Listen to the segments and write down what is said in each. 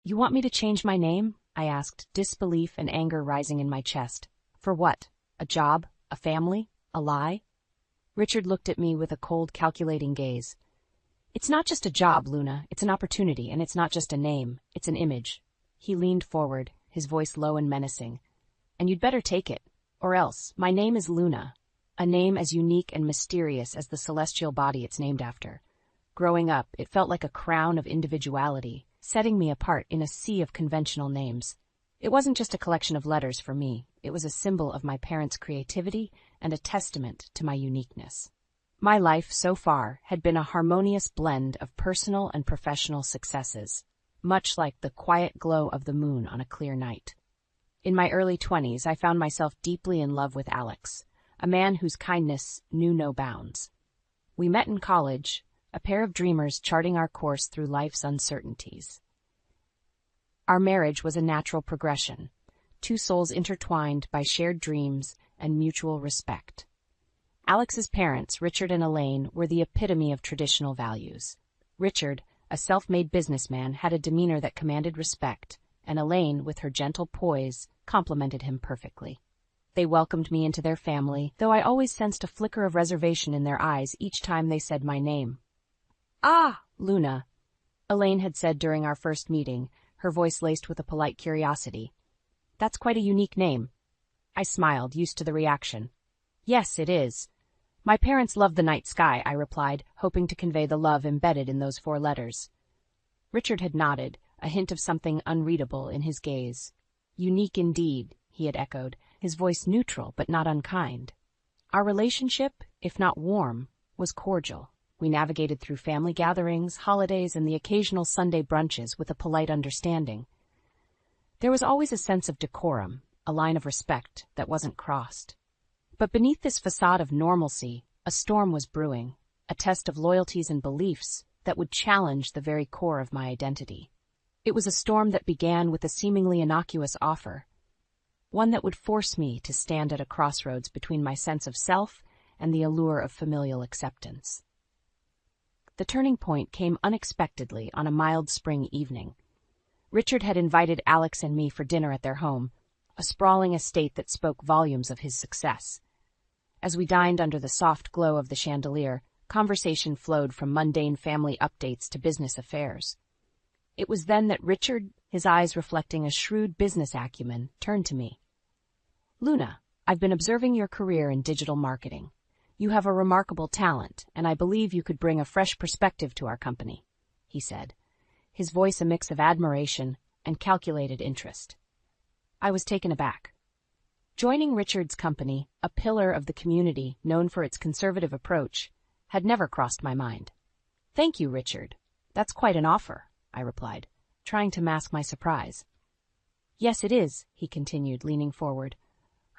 You want me to change my name? I asked, disbelief and anger rising in my chest. For what? A job? A family? A lie? Richard looked at me with a cold, calculating gaze. It's not just a job, Luna. It's an opportunity, and it's not just a name. It's an image. He leaned forward, his voice low and menacing. And you'd better take it. Or else, my name is Luna. A name as unique and mysterious as the celestial body it's named after. Growing up, it felt like a crown of individuality, setting me apart in a sea of conventional names. It wasn't just a collection of letters for me. It was a symbol of my parents' creativity and a testament to my uniqueness. My life, so far, had been a harmonious blend of personal and professional successes, much like the quiet glow of the moon on a clear night. In my early 20s, I found myself deeply in love with Alex, a man whose kindness knew no bounds. We met in college, a pair of dreamers charting our course through life's uncertainties. Our marriage was a natural progression, two souls intertwined by shared dreams and mutual respect. Alex's parents, Richard and Elaine, were the epitome of traditional values. Richard, a self-made businessman, had a demeanor that commanded respect, and Elaine, with her gentle poise, complimented him perfectly. They welcomed me into their family, though I always sensed a flicker of reservation in their eyes each time they said my name. "Ah, Luna," Elaine had said during our first meeting, her voice laced with a polite curiosity. "That's quite a unique name." I smiled, used to the reaction. "Yes, it is. My parents love the night sky," I replied, hoping to convey the love embedded in those 4 letters. Richard had nodded, a hint of something unreadable in his gaze. "Unique indeed," he had echoed, his voice neutral but not unkind. Our relationship, if not warm, was cordial. We navigated through family gatherings, holidays, and the occasional Sunday brunches with a polite understanding. There was always a sense of decorum, a line of respect that wasn't crossed. But beneath this facade of normalcy, a storm was brewing, a test of loyalties and beliefs that would challenge the very core of my identity. It was a storm that began with a seemingly innocuous offer, one that would force me to stand at a crossroads between my sense of self and the allure of familial acceptance. The turning point came unexpectedly on a mild spring evening. Richard had invited Alex and me for dinner at their home, a sprawling estate that spoke volumes of his success. As we dined under the soft glow of the chandelier, conversation flowed from mundane family updates to business affairs. It was then that Richard, his eyes reflecting a shrewd business acumen, turned to me. "Luna, I've been observing your career in digital marketing. You have a remarkable talent, and I believe you could bring a fresh perspective to our company," he said, his voice a mix of admiration and calculated interest. I was taken aback. Joining Richard's company, a pillar of the community known for its conservative approach, had never crossed my mind. "Thank you, Richard. That's quite an offer," I replied, trying to mask my surprise. "Yes, it is," he continued, leaning forward.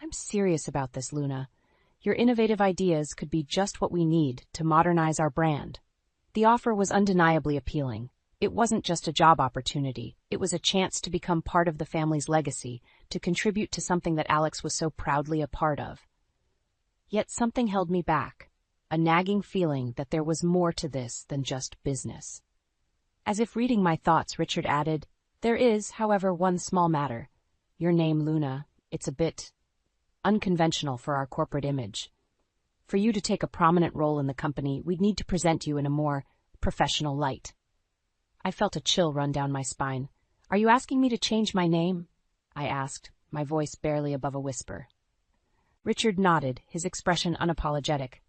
"I'm serious about this, Luna. Your innovative ideas could be just what we need to modernize our brand." The offer was undeniably appealing. It wasn't just a job opportunity. It was a chance to become part of the family's legacy, to contribute to something that Alex was so proudly a part of. Yet something held me back, a nagging feeling that there was more to this than just business. As if reading my thoughts, Richard added, "There is, however, one small matter. Your name, Luna, it's a bit unconventional for our corporate image. For you to take a prominent role in the company, we'd need to present you in a more professional light." I felt a chill run down my spine. "Are you asking me to change my name?" I asked, my voice barely above a whisper. Richard nodded, his expression unapologetic.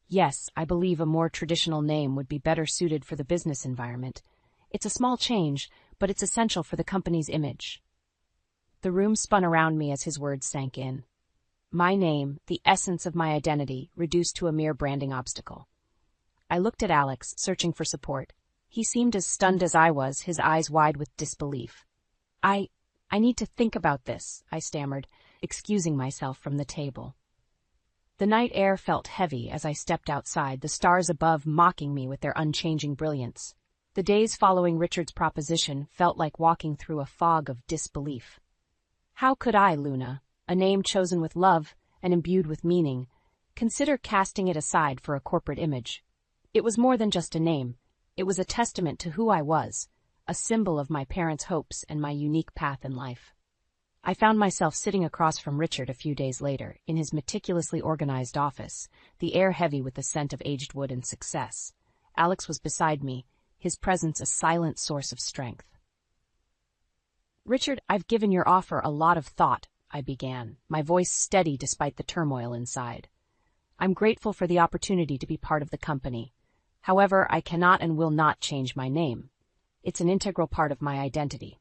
"Yes, I believe a more traditional name would be better suited for the business environment. It's a small change, but it's essential for the company's image." The room spun around me as his words sank in. My name, the essence of my identity, reduced to a mere branding obstacle. I looked at Alex, searching for support. He seemed as stunned as I was, his eyes wide with disbelief. I need to think about this," I stammered, excusing myself from the table. The night air felt heavy as I stepped outside, the stars above mocking me with their unchanging brilliance. The days following Richard's proposition felt like walking through a fog of disbelief. How could I, Luna, a name chosen with love and imbued with meaning, consider casting it aside for a corporate image? It was more than just a name. It was a testament to who I was, a symbol of my parents' hopes and my unique path in life. I found myself sitting across from Richard a few days later, in his meticulously organized office, the air heavy with the scent of aged wood and success. Alex was beside me, his presence a silent source of strength. "Richard, I've given your offer a lot of thought," I began, my voice steady despite the turmoil inside. "I'm grateful for the opportunity to be part of the company. However, I cannot and will not change my name. It's an integral part of my identity."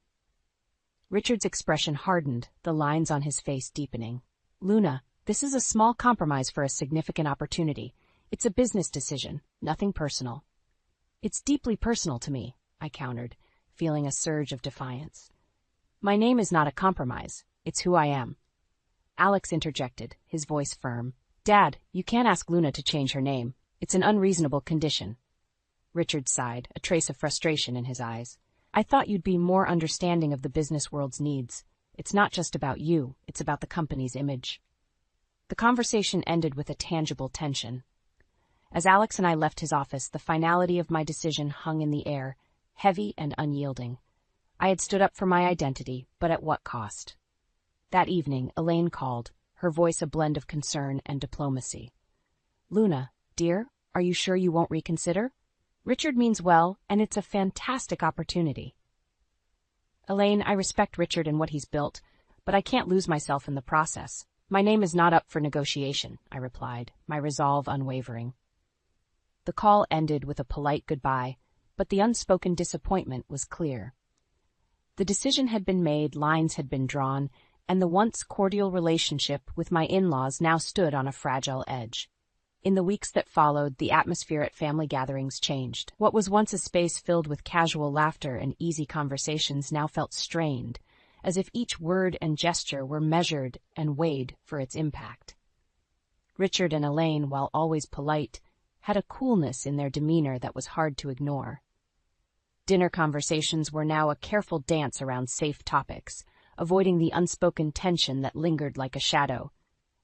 Richard's expression hardened, the lines on his face deepening. "Luna, this is a small compromise for a significant opportunity. It's a business decision, nothing personal." "It's deeply personal to me," I countered, feeling a surge of defiance. "My name is not a compromise. It's who I am." Alex interjected, his voice firm. "Dad, you can't ask Luna to change her name. It's an unreasonable condition." Richard sighed, a trace of frustration in his eyes. "I thought you'd be more understanding of the business world's needs. It's not just about you, it's about the company's image." The conversation ended with a tangible tension. As Alex and I left his office, the finality of my decision hung in the air, heavy and unyielding. I had stood up for my identity, but at what cost? That evening, Elaine called, her voice a blend of concern and diplomacy. "Luna, dear, are you sure you won't reconsider? Richard means well, and it's a fantastic opportunity." "Elaine, I respect Richard and what he's built, but I can't lose myself in the process. My name is not up for negotiation," I replied, my resolve unwavering. The call ended with a polite goodbye, but the unspoken disappointment was clear. The decision had been made, lines had been drawn, and the once cordial relationship with my in-laws now stood on a fragile edge. In the weeks that followed, the atmosphere at family gatherings changed. What was once a space filled with casual laughter and easy conversations now felt strained, as if each word and gesture were measured and weighed for its impact. Richard and Elaine, while always polite, had a coolness in their demeanor that was hard to ignore. Dinner conversations were now a careful dance around safe topics, avoiding the unspoken tension that lingered like a shadow.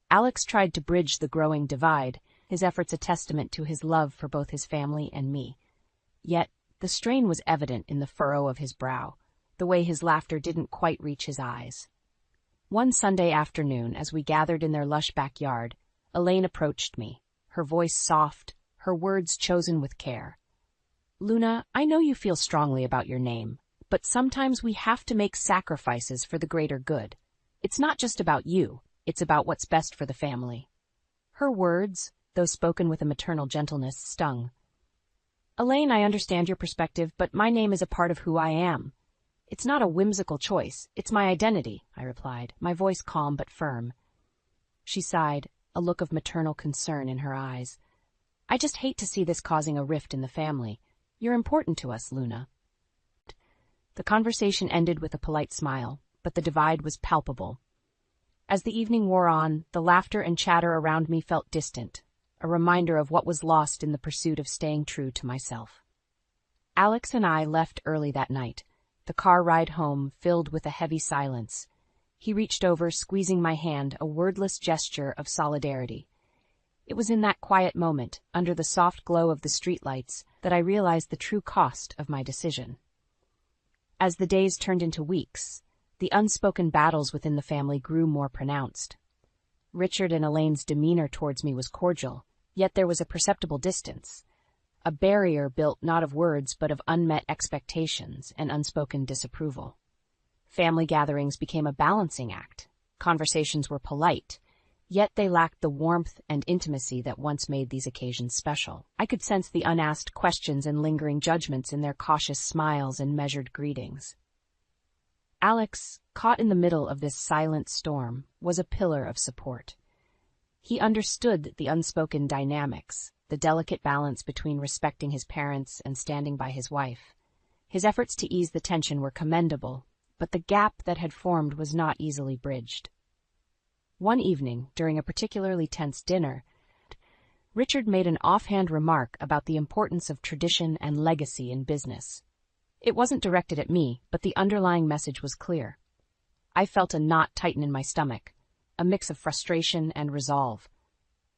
Alex tried to bridge the growing divide, his efforts a testament to his love for both his family and me. Yet, the strain was evident in the furrow of his brow, the way his laughter didn't quite reach his eyes. One Sunday afternoon, as we gathered in their lush backyard, Elaine approached me, her voice soft, her words chosen with care. "Luna, I know you feel strongly about your name, but sometimes we have to make sacrifices for the greater good. It's not just about you, it's about what's best for the family." Her words, though spoken with a maternal gentleness, stung. "Elaine, I understand your perspective, but my name is a part of who I am. It's not a whimsical choice, it's my identity," I replied, my voice calm but firm. She sighed, a look of maternal concern in her eyes. "I just hate to see this causing a rift in the family. You're important to us, Luna." The conversation ended with a polite smile, but the divide was palpable. As the evening wore on, the laughter and chatter around me felt distant, a reminder of what was lost in the pursuit of staying true to myself. Alex and I left early that night, the car ride home filled with a heavy silence. He reached over, squeezing my hand, a wordless gesture of solidarity. It was in that quiet moment, under the soft glow of the streetlights, that I realized the true cost of my decision. As the days turned into weeks, the unspoken battles within the family grew more pronounced. Richard and Elaine's demeanor towards me was cordial, yet there was a perceptible distance, a barrier built not of words but of unmet expectations and unspoken disapproval. Family gatherings became a balancing act. Conversations were polite, yet they lacked the warmth and intimacy that once made these occasions special. I could sense the unasked questions and lingering judgments in their cautious smiles and measured greetings. Alex, caught in the middle of this silent storm, was a pillar of support. He understood the unspoken dynamics, the delicate balance between respecting his parents and standing by his wife. His efforts to ease the tension were commendable, but the gap that had formed was not easily bridged. One evening, during a particularly tense dinner, Richard made an offhand remark about the importance of tradition and legacy in business. It wasn't directed at me, but the underlying message was clear. I felt a knot tighten in my stomach, a mix of frustration and resolve.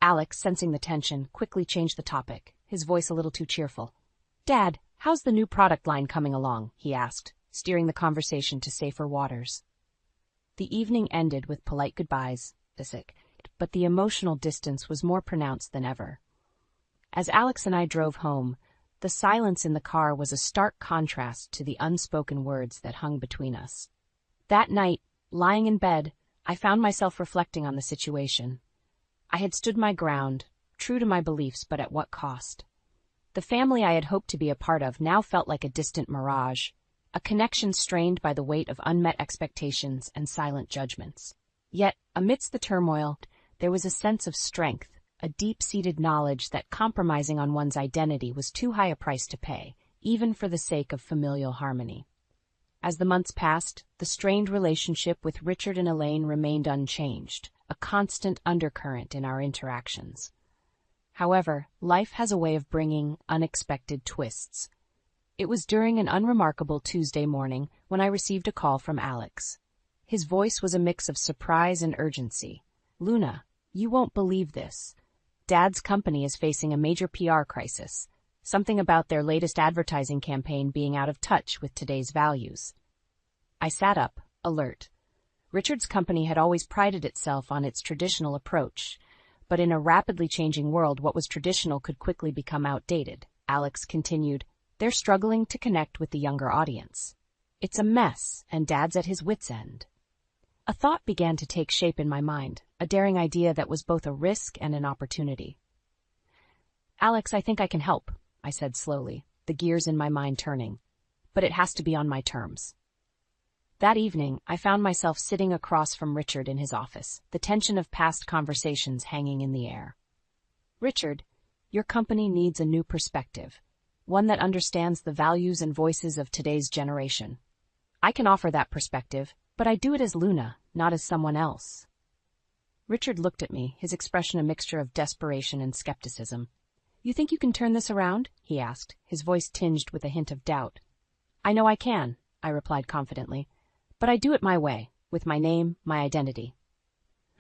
Alex, sensing the tension, quickly changed the topic, his voice a little too cheerful. "Dad, "How's the new product line coming along?" he asked, steering the conversation to safer waters. The evening ended with polite goodbyes, but the emotional distance was more pronounced than ever. As Alex and I drove home, the silence in the car was a stark contrast to the unspoken words that hung between us. That night, lying in bed, I found myself reflecting on the situation. I had stood my ground, true to my beliefs, but at what cost? The family I had hoped to be a part of now felt like a distant mirage, a connection strained by the weight of unmet expectations and silent judgments. Yet, amidst the turmoil, there was a sense of strength, a deep-seated knowledge that compromising on one's identity was too high a price to pay, even for the sake of familial harmony. As the months passed, the strained relationship with Richard and Elaine remained unchanged, a constant undercurrent in our interactions. However, life has a way of bringing unexpected twists. It was during an unremarkable Tuesday morning when I received a call from Alex. His voice was a mix of surprise and urgency. "Luna, you won't believe this. Dad's company is facing a major PR crisis. Something about their latest advertising campaign being out of touch with today's values." I sat up, alert. Richard's company had always prided itself on its traditional approach, but in a rapidly changing world, what was traditional could quickly become outdated. Alex continued, "They're struggling to connect with the younger audience. It's a mess, and Dad's at his wit's end." A thought began to take shape in my mind, a daring idea that was both a risk and an opportunity. "Alex, I think I can help," I said slowly, the gears in my mind turning. "But it has to be on my terms." That evening, I found myself sitting across from Richard in his office, the tension of past conversations hanging in the air. "Richard, your company needs a new perspective, one that understands the values and voices of today's generation. I can offer that perspective, but I do it as Luna, not as someone else." Richard looked at me, his expression a mixture of desperation and skepticism. "You think you can turn this around?" he asked, his voice tinged with a hint of doubt. "I know I can," I replied confidently, "but I do it my way, with my name, my identity."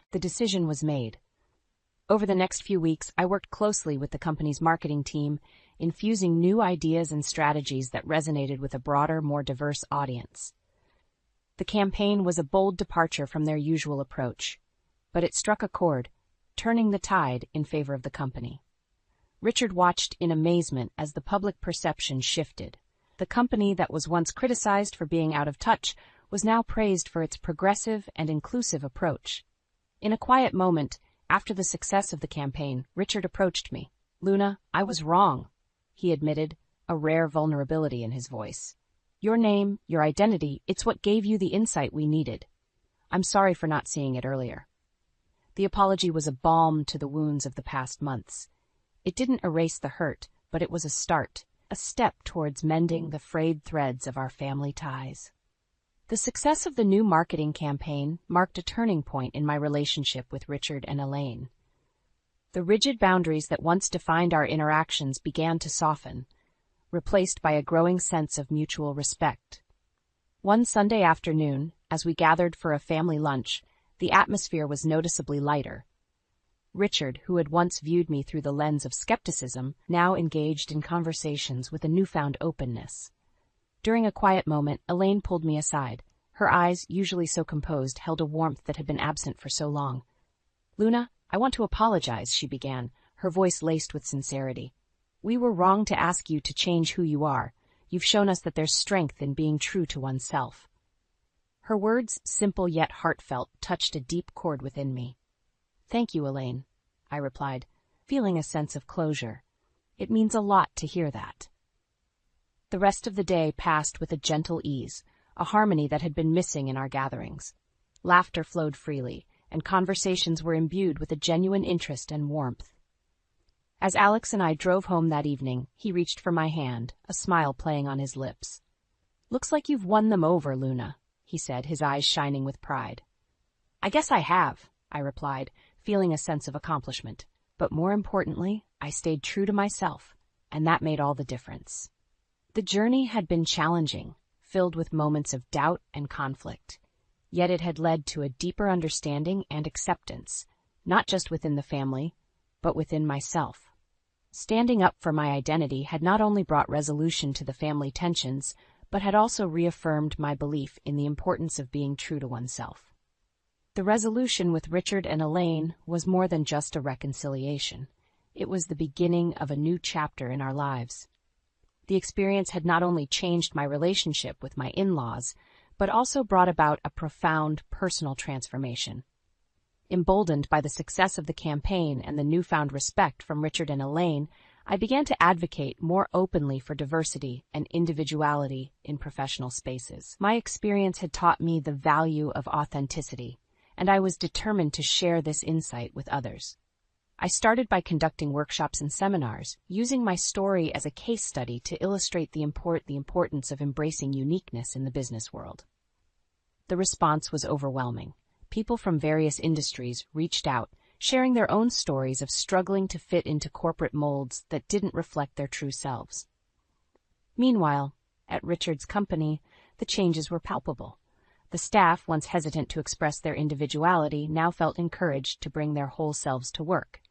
The decision was made. Over the next few weeks, I worked closely with the company's marketing team, infusing new ideas and strategies that resonated with a broader, more diverse audience. The campaign was a bold departure from their usual approach, but it struck a chord, turning the tide in favor of the company. Richard watched in amazement as the public perception shifted. The company that was once criticized for being out of touch was now praised for its progressive and inclusive approach. In a quiet moment, after the success of the campaign, Richard approached me. "Luna, I was wrong," he admitted, a rare vulnerability in his voice. "Your name, your identity, it's what gave you the insight we needed. I'm sorry for not seeing it earlier." The apology was a balm to the wounds of the past months. It didn't erase the hurt, but it was a start, a step towards mending the frayed threads of our family ties. The success of the new marketing campaign marked a turning point in my relationship with Richard and Elaine. The rigid boundaries that once defined our interactions began to soften, replaced by a growing sense of mutual respect. One Sunday afternoon, as we gathered for a family lunch, the atmosphere was noticeably lighter. Richard, who had once viewed me through the lens of skepticism, now engaged in conversations with a newfound openness. During a quiet moment, Elaine pulled me aside. Her eyes, usually so composed, held a warmth that had been absent for so long. "Luna, I want to apologize," she began, her voice laced with sincerity. "We were wrong to ask you to change who you are. You've shown us that there's strength in being true to oneself." Her words, simple yet heartfelt, touched a deep chord within me. "Thank you, Elaine," I replied, feeling a sense of closure. "It means a lot to hear that." The rest of the day passed with a gentle ease, a harmony that had been missing in our gatherings. Laughter flowed freely, and conversations were imbued with a genuine interest and warmth. As Alex and I drove home that evening, he reached for my hand, a smile playing on his lips. "Looks like you've won them over, Luna," he said, his eyes shining with pride. "I guess I have," I replied, feeling a sense of accomplishment. But more importantly, I stayed true to myself, and that made all the difference. The journey had been challenging, filled with moments of doubt and conflict. Yet it had led to a deeper understanding and acceptance, not just within the family, but within myself. Standing up for my identity had not only brought resolution to the family tensions, but had also reaffirmed my belief in the importance of being true to oneself. The resolution with Richard and Elaine was more than just a reconciliation. It was the beginning of a new chapter in our lives. The experience had not only changed my relationship with my in-laws, but also brought about a profound personal transformation. Emboldened by the success of the campaign and the newfound respect from Richard and Elaine, I began to advocate more openly for diversity and individuality in professional spaces. My experience had taught me the value of authenticity, and I was determined to share this insight with others. I started by conducting workshops and seminars, using my story as a case study to illustrate the importance of embracing uniqueness in the business world. The response was overwhelming. People from various industries reached out, sharing their own stories of struggling to fit into corporate molds that didn't reflect their true selves. Meanwhile, at Richard's company, the changes were palpable. The staff, once hesitant to express their individuality, now felt encouraged to bring their whole selves to work.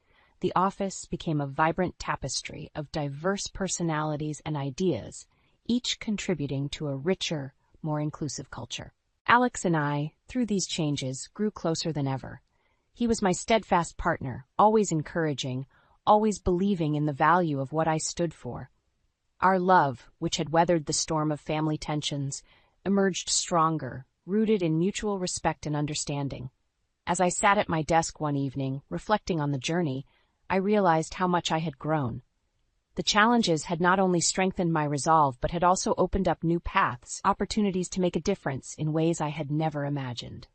The office became a vibrant tapestry of diverse personalities and ideas, each contributing to a richer, more inclusive culture. Alex and I, through these changes, grew closer than ever. He was my steadfast partner, always encouraging, always believing in the value of what I stood for. Our love, which had weathered the storm of family tensions, emerged stronger, rooted in mutual respect and understanding. As I sat at my desk one evening, reflecting on the journey, I realized how much I had grown. The challenges had not only strengthened my resolve, but had also opened up new paths, opportunities to make a difference in ways I had never imagined.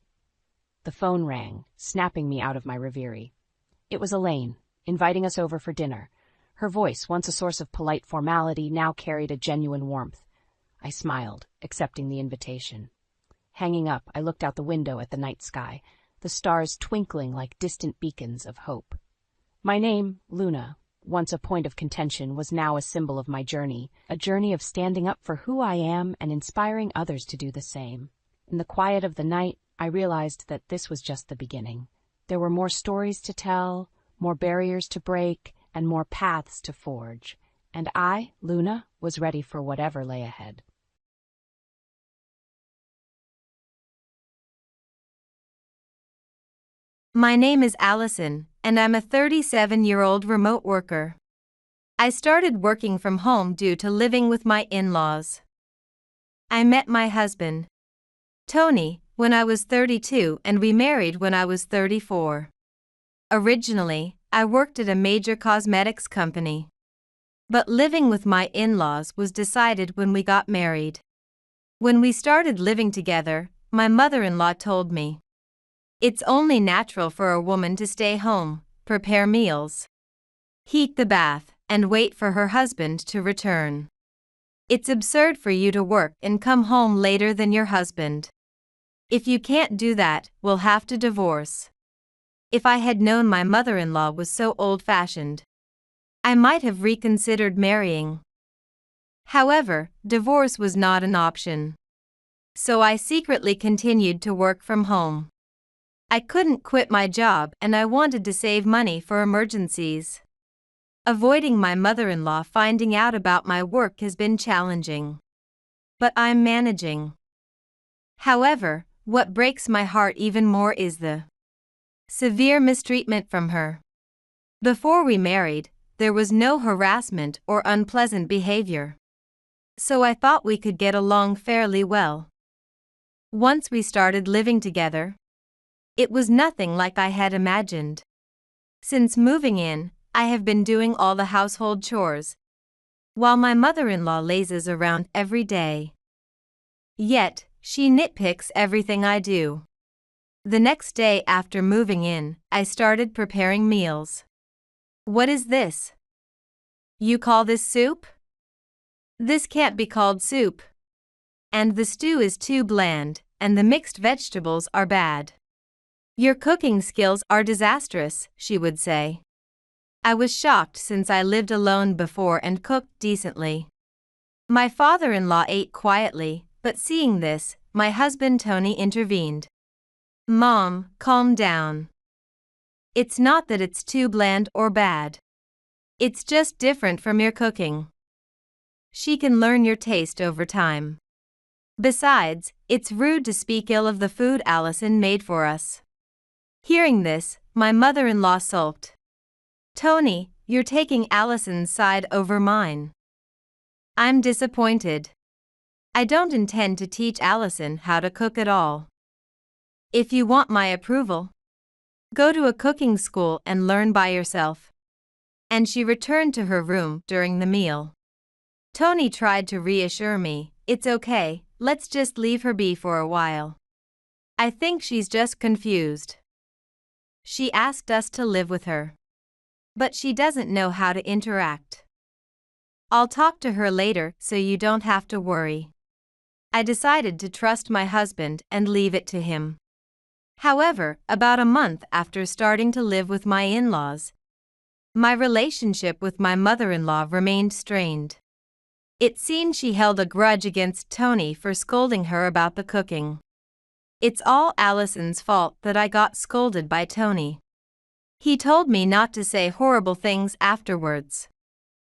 The phone rang, snapping me out of my reverie. It was Elaine, inviting us over for dinner. Her voice, once a source of polite formality, now carried a genuine warmth. I smiled, accepting the invitation. Hanging up, I looked out the window at the night sky, the stars twinkling like distant beacons of hope. My name, Luna, once a point of contention, was now a symbol of my journey, a journey of standing up for who I am and inspiring others to do the same. In the quiet of the night, I realized that this was just the beginning. There were more stories to tell, more barriers to break, and more paths to forge. And I, Luna, was ready for whatever lay ahead. My name is Allison, and I'm a 37-year-old remote worker. I started working from home due to living with my in-laws. I met my husband, Tony, when I was 32, and we married when I was 34. Originally, I worked at a major cosmetics company. But living with my in-laws was decided when we got married. When we started living together, my mother-in-law told me, "It's only natural for a woman to stay home, prepare meals, heat the bath, and wait for her husband to return. It's absurd for you to work and come home later than your husband. If you can't do that, we'll have to divorce." If I had known my mother-in-law was so old-fashioned, I might have reconsidered marrying. However, divorce was not an option. So I secretly continued to work from home. I couldn't quit my job, and I wanted to save money for emergencies. Avoiding my mother-in-law finding out about my work has been challenging. But I'm managing. However, what breaks my heart even more is the severe mistreatment from her. Before we married, there was no harassment or unpleasant behavior. So I thought we could get along fairly well. Once we started living together, it was nothing like I had imagined. Since moving in, I have been doing all the household chores, while my mother-in-law lazes around every day. Yet, she nitpicks everything I do. The next day after moving in, I started preparing meals. "What is this? You call this soup? This can't be called soup. And the stew is too bland, and the mixed vegetables are bad. Your cooking skills are disastrous," she would say. I was shocked since I lived alone before and cooked decently. My father-in-law ate quietly, but seeing this, my husband Tony intervened. "Mom, calm down. It's not that it's too bland or bad. It's just different from your cooking. She can learn your taste over time. Besides, it's rude to speak ill of the food Allison made for us." Hearing this, my mother-in-law sulked. "Tony, you're taking Allison's side over mine." I'm disappointed. I don't intend to teach Allison how to cook at all. If you want my approval, go to a cooking school and learn by yourself." And she returned to her room during the meal. Tony tried to reassure me, "It's okay, let's just leave her be for a while. I think she's just confused. She asked us to live with her. But she doesn't know how to interact. I'll talk to her later so you don't have to worry." I decided to trust my husband and leave it to him. However, about a month after starting to live with my in-laws, my relationship with my mother-in-law remained strained. It seemed she held a grudge against Tony for scolding her about the cooking. It's all Allison's fault that I got scolded by Tony. He told me not to say horrible things afterwards.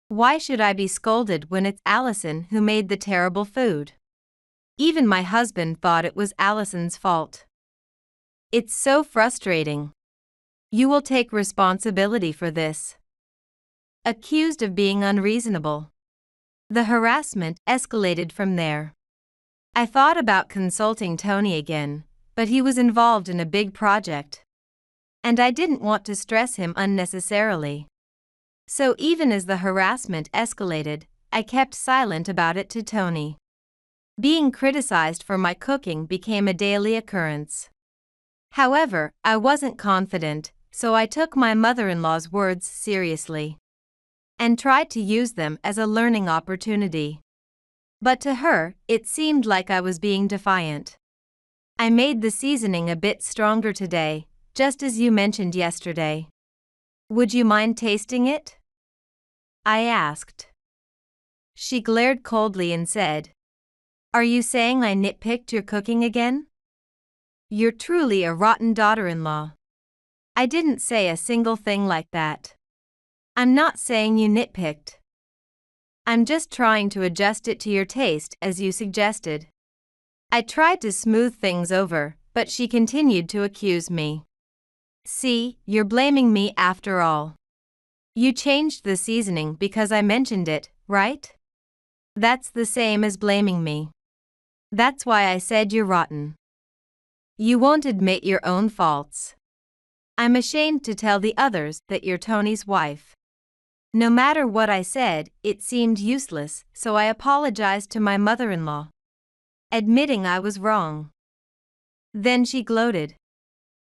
Why should I be scolded when it's Allison who made the terrible food? Even my husband thought it was Allison's fault. It's so frustrating. You will take responsibility for this. Accused of being unreasonable. The harassment escalated from there. I thought about consulting Tony again, but he was involved in a big project. And I didn't want to stress him unnecessarily. So even as the harassment escalated, I kept silent about it to Tony. Being criticized for my cooking became a daily occurrence. However, I wasn't confident, so I took my mother-in-law's words seriously and tried to use them as a learning opportunity. But to her, it seemed like I was being defiant. "I made the seasoning a bit stronger today, just as you mentioned yesterday. Would you mind tasting it?" I asked. She glared coldly and said, "Are you saying I nitpicked your cooking again? You're truly a rotten daughter-in-law." I didn't say a single thing like that. I'm not saying you nitpicked. I'm just trying to adjust it to your taste as you suggested. I tried to smooth things over, but she continued to accuse me. "See, you're blaming me after all. You changed the seasoning because I mentioned it, right? That's the same as blaming me. That's why I said you're rotten. You won't admit your own faults. I'm ashamed to tell the others that you're Tony's wife." No matter what I said, it seemed useless, so I apologized to my mother-in-law, admitting I was wrong. Then she gloated.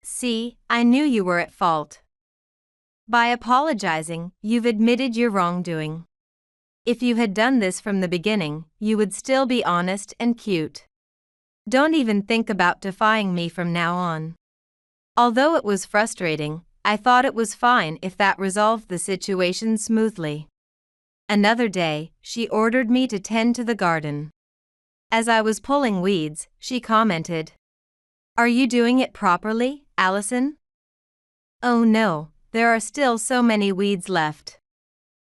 "See, I knew you were at fault. By apologizing, you've admitted your wrongdoing. If you had done this from the beginning, you would still be honest and cute. Don't even think about defying me from now on." Although it was frustrating, I thought it was fine if that resolved the situation smoothly. Another day, she ordered me to tend to the garden. As I was pulling weeds, she commented, "Are you doing it properly, Allison?" "Oh no, there are still so many weeds left."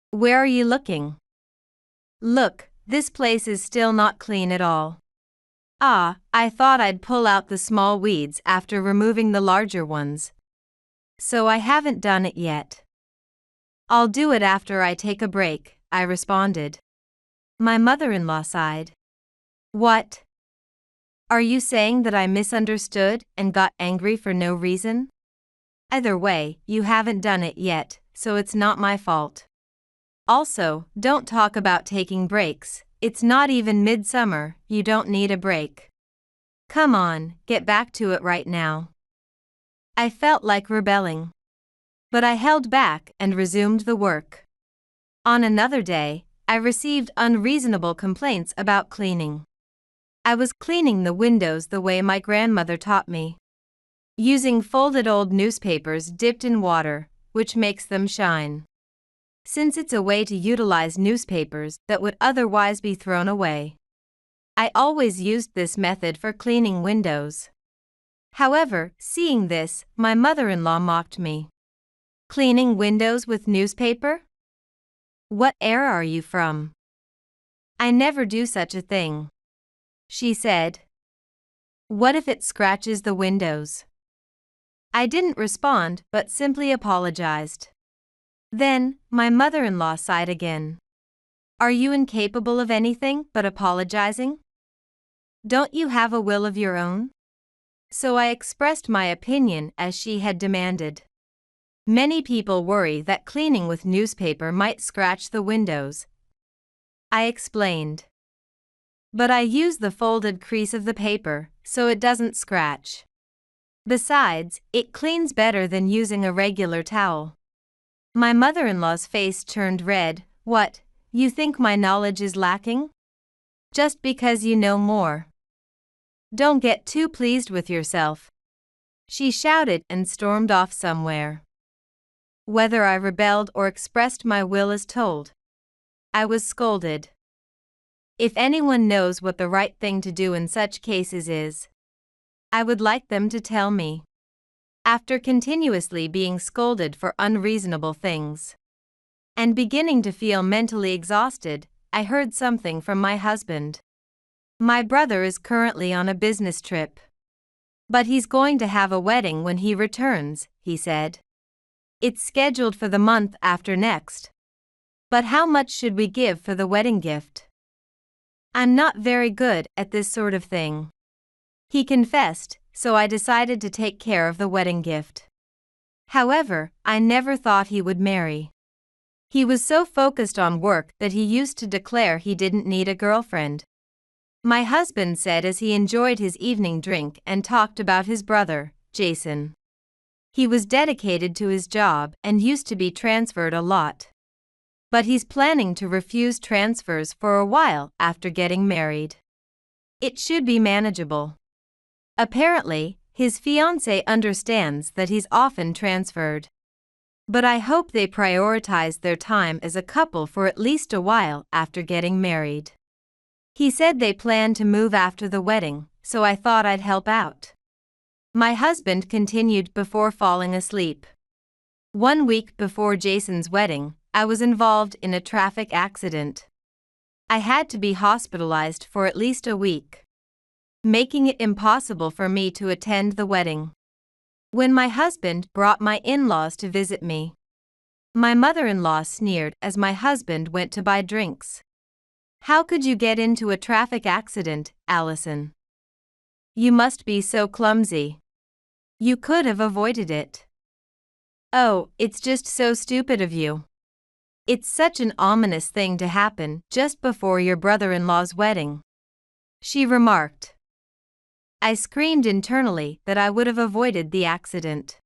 "Where are you looking?" "Look, this place is still not clean at all." "Ah, I thought I'd pull out the small weeds after removing the larger ones. So I haven't done it yet." "I'll do it after I take a break," I responded. My mother-in-law sighed. "What? Are you saying that I misunderstood and got angry for no reason? Either way, you haven't done it yet, so it's not my fault. Also, don't talk about taking breaks. It's not even midsummer, you don't need a break. Come on, get back to it right now." I felt like rebelling. But I held back and resumed the work. On another day, I received unreasonable complaints about cleaning. I was cleaning the windows the way my grandmother taught me, using folded old newspapers dipped in water, which makes them shine. Since it's a way to utilize newspapers that would otherwise be thrown away, I always used this method for cleaning windows. However, seeing this, my mother-in-law mocked me. "Cleaning windows with newspaper? What era are you from? I never do such a thing, she said. What if it scratches the windows? I didn't respond but simply apologized. Then, my mother-in-law sighed again. Are you incapable of anything but apologizing? Don't you have a will of your own? So I expressed my opinion as she had demanded. Many people worry that cleaning with newspaper might scratch the windows, I explained. But I use the folded crease of the paper, so it doesn't scratch. Besides, it cleans better than using a regular towel. My mother-in-law's face turned red. What, you think my knowledge is lacking? Just because you know more. Don't get too pleased with yourself, she shouted and stormed off somewhere. Whether I rebelled or expressed my will as told, I was scolded. If anyone knows what the right thing to do in such cases is, I would like them to tell me. After continuously being scolded for unreasonable things and beginning to feel mentally exhausted, I heard something from my husband. My brother is currently on a business trip, but he's going to have a wedding when he returns, he said. It's scheduled for the month after next. But how much should we give for the wedding gift? I'm not very good at this sort of thing, he confessed, so I decided to take care of the wedding gift. However, I never thought he would marry. He was so focused on work that he used to declare he didn't need a girlfriend. My husband said as he enjoyed his evening drink and talked about his brother, Jason. He was dedicated to his job and used to be transferred a lot. But he's planning to refuse transfers for a while after getting married. It should be manageable. Apparently, his fiancée understands that he's often transferred. But I hope they prioritize their time as a couple for at least a while after getting married. He said they plan to move after the wedding, so I thought I'd help out. My husband continued before falling asleep. 1 week before Jason's wedding, I was involved in a traffic accident. I had to be hospitalized for at least a week, making it impossible for me to attend the wedding. When my husband brought my in-laws to visit me, my mother-in-law sneered as my husband went to buy drinks. How could you get into a traffic accident, Allison? You must be so clumsy. You could have avoided it. Oh, it's just so stupid of you. It's such an ominous thing to happen just before your brother-in-law's wedding, she remarked. I screamed internally that I would have avoided the accident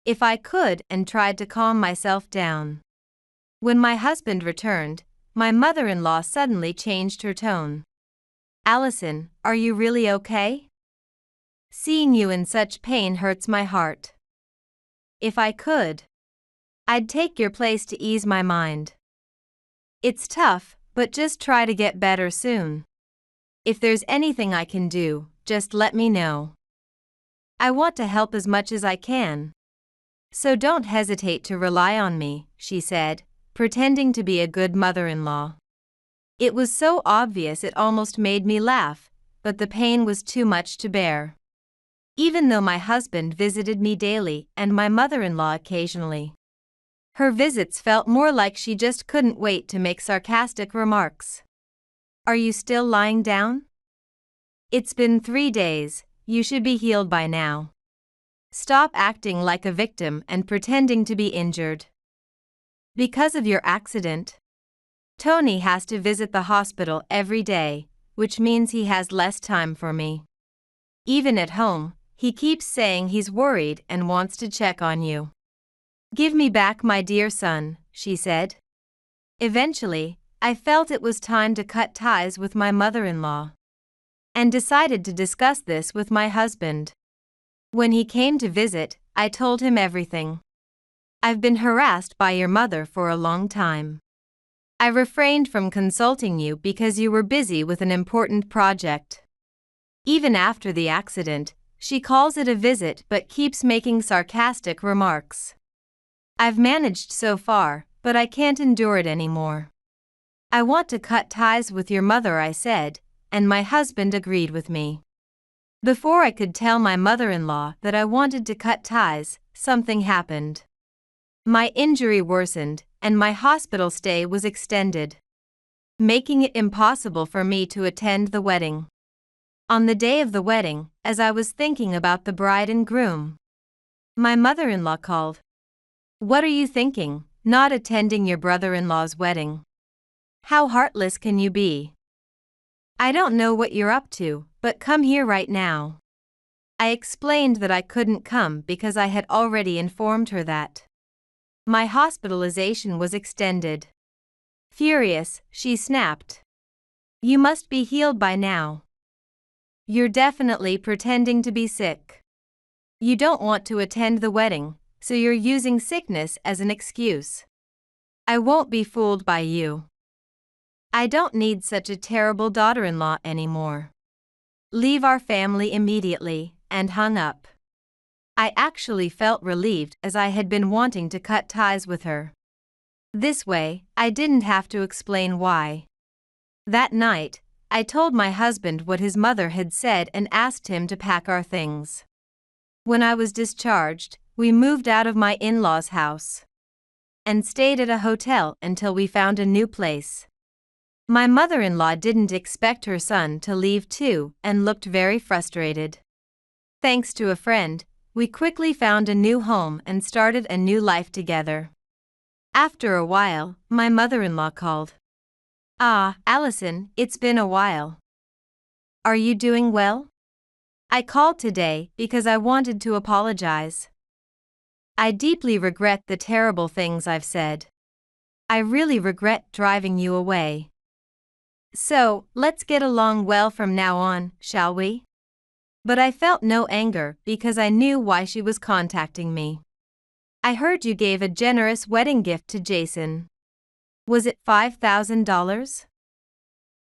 if I could and tried to calm myself down. When my husband returned, my mother-in-law suddenly changed her tone. Allison, are you really okay? Seeing you in such pain hurts my heart. If I could, I'd take your place to ease my mind. It's tough, but just try to get better soon. If there's anything I can do, just let me know. I want to help as much as I can. So don't hesitate to rely on me, she said, pretending to be a good mother-in-law. It was so obvious it almost made me laugh, but the pain was too much to bear. Even though my husband visited me daily and my mother-in-law occasionally, her visits felt more like she just couldn't wait to make sarcastic remarks. Are you still lying down? It's been 3 days, you should be healed by now. Stop acting like a victim and pretending to be injured. Because of your accident, Tony has to visit the hospital every day, which means he has less time for me. Even at home, he keeps saying he's worried and wants to check on you. Give me back my dear son, she said. Eventually, I felt it was time to cut ties with my mother-in-law, and decided to discuss this with my husband. When he came to visit, I told him everything. I've been harassed by your mother for a long time. I refrained from consulting you because you were busy with an important project. Even after the accident, she calls it a visit but keeps making sarcastic remarks. I've managed so far, but I can't endure it anymore. I want to cut ties with your mother, I said, and my husband agreed with me. Before I could tell my mother-in-law that I wanted to cut ties, something happened. My injury worsened, and my hospital stay was extended, making it impossible for me to attend the wedding. On the day of the wedding, as I was thinking about the bride and groom, my mother-in-law called. "What are you thinking, not attending your brother-in-law's wedding? How heartless can you be? I don't know what you're up to, but come here right now." I explained that I couldn't come because I had already informed her that my hospitalization was extended. Furious, she snapped, "You must be healed by now. You're definitely pretending to be sick. You don't want to attend the wedding, so you're using sickness as an excuse. I won't be fooled by you. I don't need such a terrible daughter-in-law anymore. Leave our family immediately," and hung up. I actually felt relieved as I had been wanting to cut ties with her. This way, I didn't have to explain why. That night, I told my husband what his mother had said and asked him to pack our things. When I was discharged, we moved out of my in-laws' house and stayed at a hotel until we found a new place. My mother-in-law didn't expect her son to leave too and looked very frustrated. Thanks to a friend, we quickly found a new home and started a new life together. After a while, my mother-in-law called. "Ah, Allison, it's been a while. Are you doing well? I called today because I wanted to apologize. I deeply regret the terrible things I've said. I really regret driving you away. So, let's get along well from now on, shall we?" But I felt no anger because I knew why she was contacting me. "I heard you gave a generous wedding gift to Jason. Was it $5,000?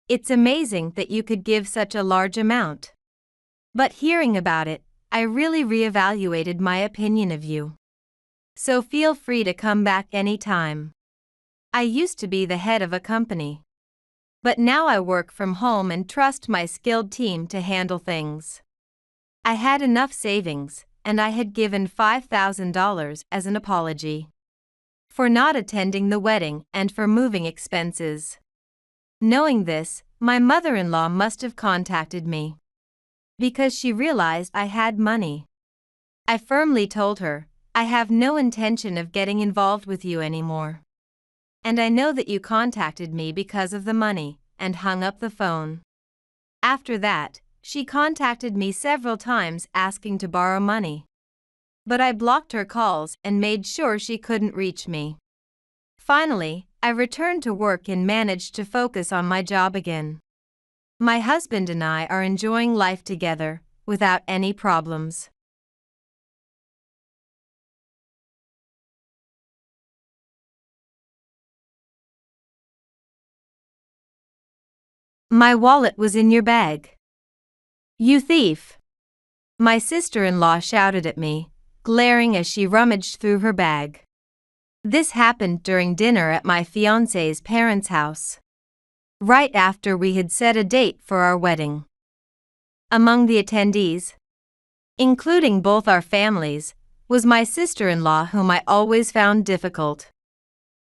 It's amazing that you could give such a large amount. But hearing about it, I really reevaluated my opinion of you. So feel free to come back anytime. I used to be the head of a company. But now I work from home and trust my skilled team to handle things. I had enough savings, and I had given $5,000 as an apology for not attending the wedding and for moving expenses." Knowing this, my mother-in-law must have contacted me because she realized I had money. I firmly told her, "I have no intention of getting involved with you anymore. And I know that you contacted me because of the money," and hung up the phone. After that, she contacted me several times asking to borrow money. But I blocked her calls and made sure she couldn't reach me. Finally, I returned to work and managed to focus on my job again. My husband and I are enjoying life together, without any problems. My wallet was in your bag. You thief! My sister-in-law shouted at me, glaring as she rummaged through her bag. This happened during dinner at my fiancé's parents' house, right after we had set a date for our wedding. Among the attendees, including both our families, was my sister-in-law, whom I always found difficult.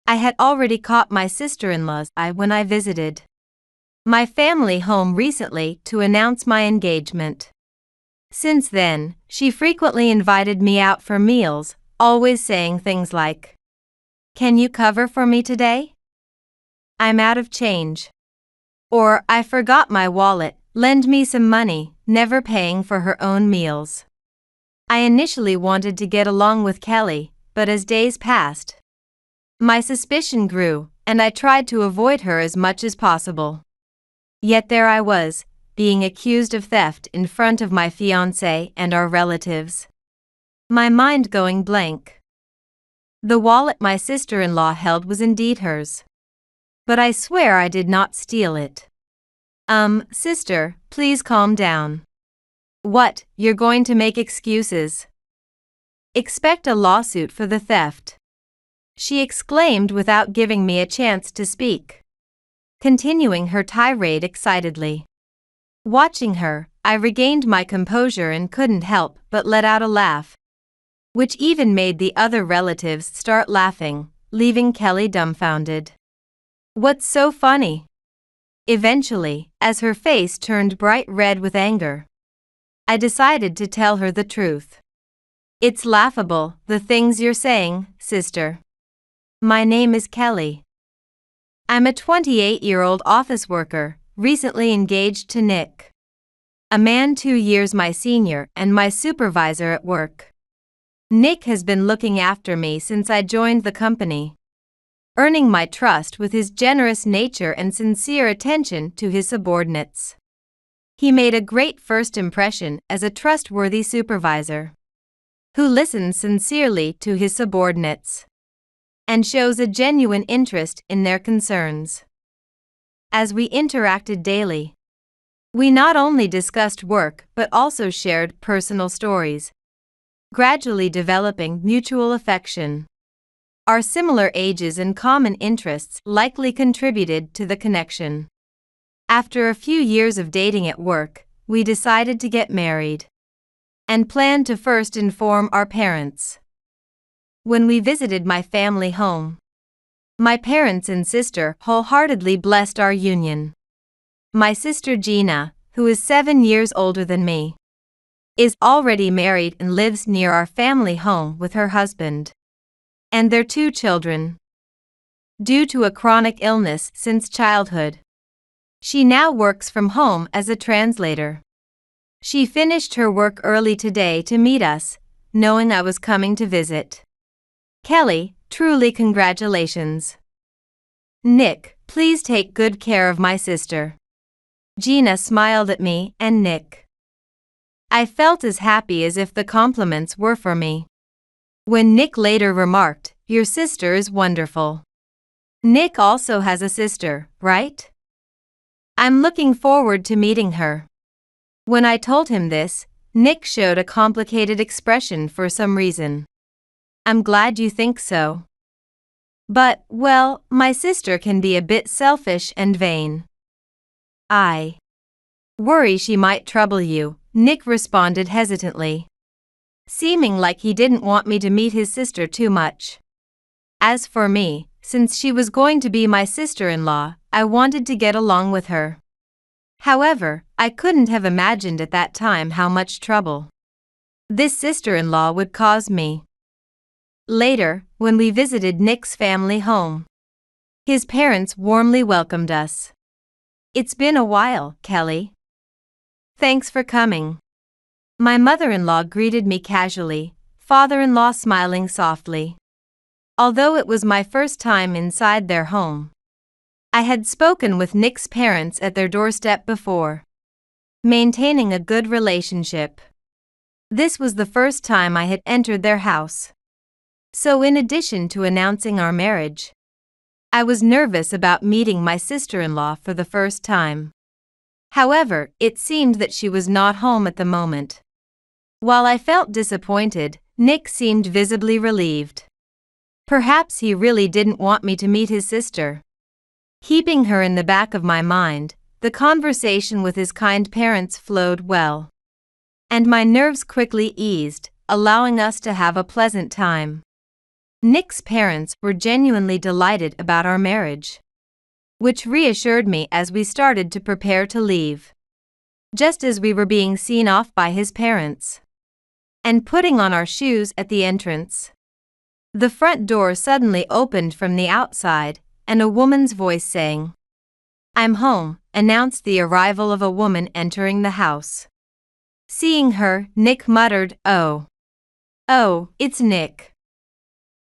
I had already caught my sister-in-law's eye when I visited my family home recently to announce my engagement. Since then, she frequently invited me out for meals, always saying things like, "Can you cover for me today? I'm out of change." Or, "I forgot my wallet, lend me some money," never paying for her own meals. I initially wanted to get along with Kelly, but as days passed, my suspicion grew, and I tried to avoid her as much as possible. Yet there I was, being accused of theft in front of my fiancé and our relatives. My mind going blank. The wallet my sister-in-law held was indeed hers. But I swear I did not steal it. Sister, please calm down. What, you're going to make excuses? Expect a lawsuit for the theft. she exclaimed without giving me a chance to speak, continuing her tirade excitedly. Watching her, I regained my composure and couldn't help but let out a laugh, which even made the other relatives start laughing, leaving Kelly dumbfounded. "What's so funny?" Eventually, as her face turned bright red with anger, I decided to tell her the truth. "It's laughable, the things you're saying, sister. My name is Kelly. I'm a 28-year-old office worker, recently engaged to Nick, a man 2 years my senior and my supervisor at work. Nick has been looking after me since I joined the company, earning my trust with his generous nature and sincere attention to his subordinates. He made a great first impression as a trustworthy supervisor who listens sincerely to his subordinates and shows a genuine interest in their concerns. As we interacted daily, we not only discussed work but also shared personal stories, gradually developing mutual affection. Our similar ages and common interests likely contributed to the connection. After a few years of dating at work, we decided to get married and planned to first inform our parents. When we visited my family home, my parents and sister wholeheartedly blessed our union. My sister Gina, who is 7 years older than me, is already married and lives near our family home with her husband and their 2 children. Due to a chronic illness since childhood, she now works from home as a translator. She finished her work early today to meet us, knowing I was coming to visit. Kelly, truly congratulations. Nick, please take good care of my sister. Gina smiled at me and Nick. I felt as happy as if the compliments were for me, when Nick later remarked, "Your sister is wonderful." Nick also has a sister, right? I'm looking forward to meeting her. When I told him this, Nick showed a complicated expression for some reason. I'm glad you think so. But, well, my sister can be a bit selfish and vain. I worry she might trouble you, Nick responded hesitantly, seeming like he didn't want me to meet his sister too much. As for me, since she was going to be my sister-in-law, I wanted to get along with her. However, I couldn't have imagined at that time how much trouble this sister-in-law would cause me. Later, when we visited Nick's family home, his parents warmly welcomed us. "It's been a while, Kelly. Thanks for coming." My mother-in-law greeted me casually, father-in-law smiling softly. Although it was my first time inside their home, I had spoken with Nick's parents at their doorstep before, maintaining a good relationship. This was the first time I had entered their house. So in addition to announcing our marriage, I was nervous about meeting my sister-in-law for the first time. However, it seemed that she was not home at the moment. While I felt disappointed, Nick seemed visibly relieved. Perhaps he really didn't want me to meet his sister. Keeping her in the back of my mind, the conversation with his kind parents flowed well, and my nerves quickly eased, allowing us to have a pleasant time. Nick's parents were genuinely delighted about our marriage, which reassured me as we started to prepare to leave. Just as we were being seen off by his parents and putting on our shoes at the entrance, the front door suddenly opened from the outside, and a woman's voice saying, "I'm home," announced the arrival of a woman entering the house. Seeing her, Nick muttered, Oh, it's Nick.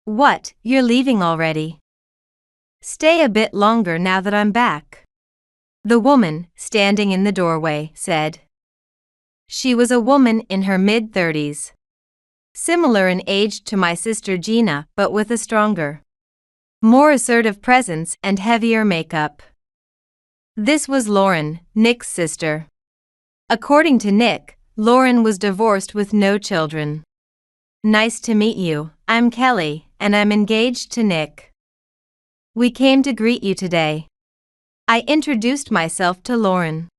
What, you're leaving already? Stay a bit longer now that I'm back," the woman, standing in the doorway, said. She was a woman in her mid-30s, similar in age to my sister Gina but with a stronger, more assertive presence and heavier makeup. This was Lauren, Nick's sister. According to Nick, Lauren was divorced with no children. "Nice to meet you, I'm Kelly," and I'm engaged to Nick. We came to greet you today. I introduced myself to Lauren.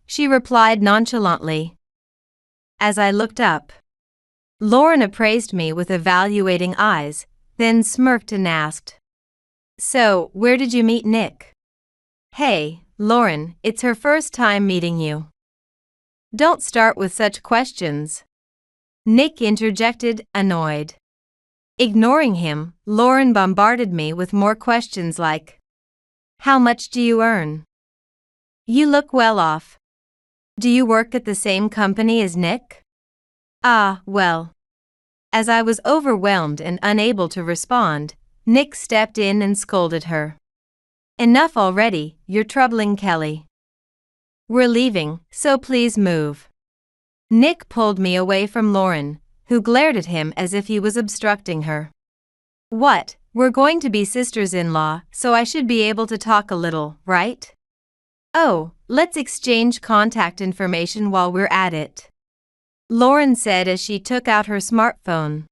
She replied nonchalantly. As I looked up, Lauren appraised me with evaluating eyes, then smirked and asked, "So, where did you meet Nick?" "Hey, Lauren, it's her first time meeting you." "Don't start with such questions," Nick interjected, annoyed. Ignoring him, Lauren bombarded me with more questions like, "How much do you earn? You look well off. Do you work at the same company as Nick?" Well. As I was overwhelmed and unable to respond, Nick stepped in and scolded her. "Enough already, you're troubling Kelly. We're leaving, so please move." Nick pulled me away from Lauren, who glared at him as if he was obstructing her. "What, we're going to be sisters-in-law, so I should be able to talk a little, right? Oh, let's exchange contact information while we're at it," Lauren said as she took out her smartphone,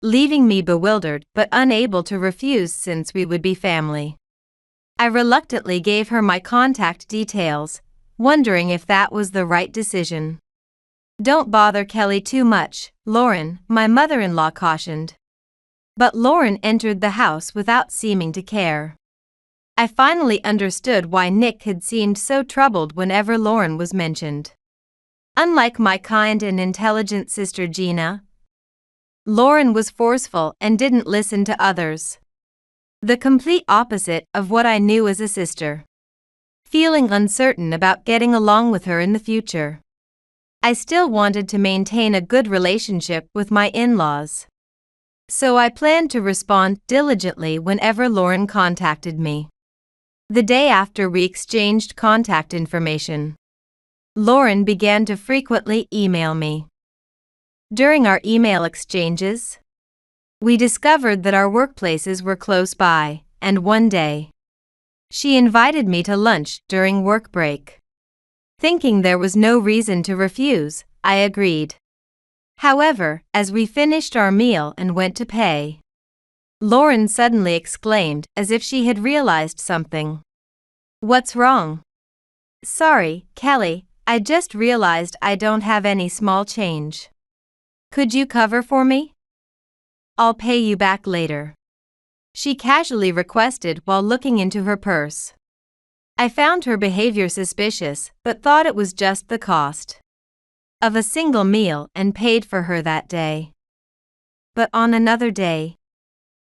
leaving me bewildered but unable to refuse since we would be family. I reluctantly gave her my contact details, wondering if that was the right decision. "Don't bother Kelly too much, Lauren," my mother-in-law cautioned. But Lauren entered the house without seeming to care. I finally understood why Nick had seemed so troubled whenever Lauren was mentioned. Unlike my kind and intelligent sister Gina, Lauren was forceful and didn't listen to others. The complete opposite of what I knew as a sister. Feeling uncertain about getting along with her in the future, I still wanted to maintain a good relationship with my in-laws. So I planned to respond diligently whenever Lauren contacted me. The day after we exchanged contact information, Lauren began to frequently email me. During our email exchanges, we discovered that our workplaces were close by, and one day, she invited me to lunch during work break. Thinking there was no reason to refuse, I agreed. However, as we finished our meal and went to pay, Lauren suddenly exclaimed as if she had realized something. "What's wrong?" "Sorry, Kelly, I just realized I don't have any small change. Could you cover for me? I'll pay you back later," she casually requested while looking into her purse. I found her behavior suspicious but thought it was just the cost of a single meal and paid for her that day. But on another day,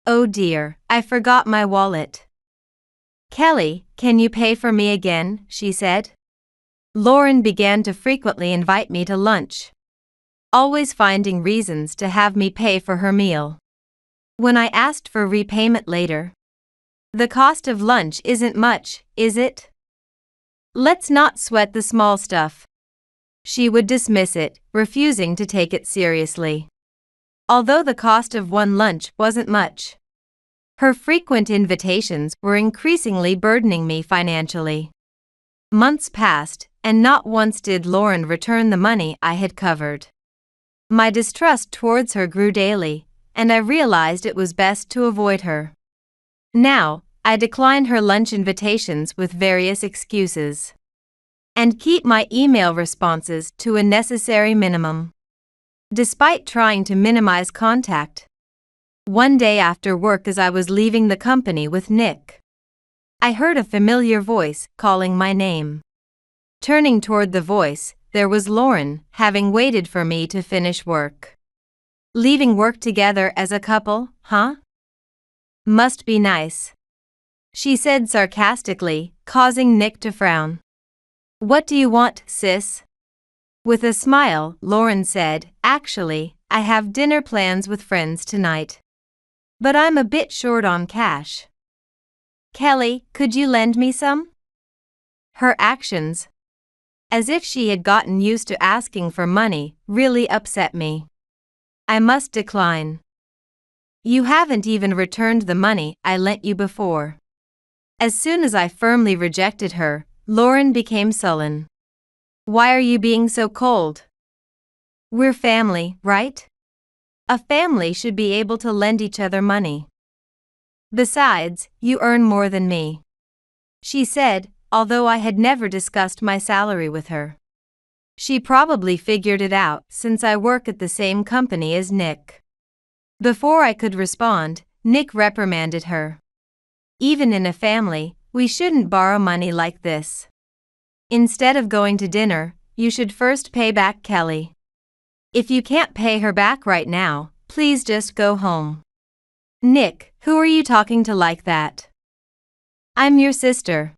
oh dear, I forgot my wallet. "Kelly, can you pay for me again?" she said. Lauren began to frequently invite me to lunch, always finding reasons to have me pay for her meal. When I asked for repayment later, "The cost of lunch isn't much, is it? Let's not sweat the small stuff," she would dismiss it, refusing to take it seriously. Although the cost of one lunch wasn't much, her frequent invitations were increasingly burdening me financially. Months passed, and not once did Lauren return the money I had covered. My distrust towards her grew daily, and I realized it was best to avoid her. Now, I decline her lunch invitations with various excuses, and keep my email responses to a necessary minimum. Despite trying to minimize contact, one day after work as I was leaving the company with Nick, I heard a familiar voice calling my name. Turning toward the voice, there was Lauren, having waited for me to finish work. "Leaving work together as a couple, huh? Must be nice," she said sarcastically, causing Nick to frown. "What do you want, sis?" With a smile, Lauren said, "Actually, I have dinner plans with friends tonight. But I'm a bit short on cash. Kelly, could you lend me some?" Her actions, as if she had gotten used to asking for money, really upset me. I must decline. "You haven't even returned the money I lent you before." As soon as I firmly rejected her, Lauren became sullen. "Why are you being so cold? We're family, right? A family should be able to lend each other money. Besides, you earn more than me, she said, although I had never discussed my salary with her. She probably figured it out since I work at the same company as Nick. Before I could respond, Nick reprimanded her. Even in a family, we shouldn't borrow money like this. Instead of going to dinner, you should first pay back Kelly. If you can't pay her back right now, please just go home. Nick, who are you talking to like that? I'm your sister.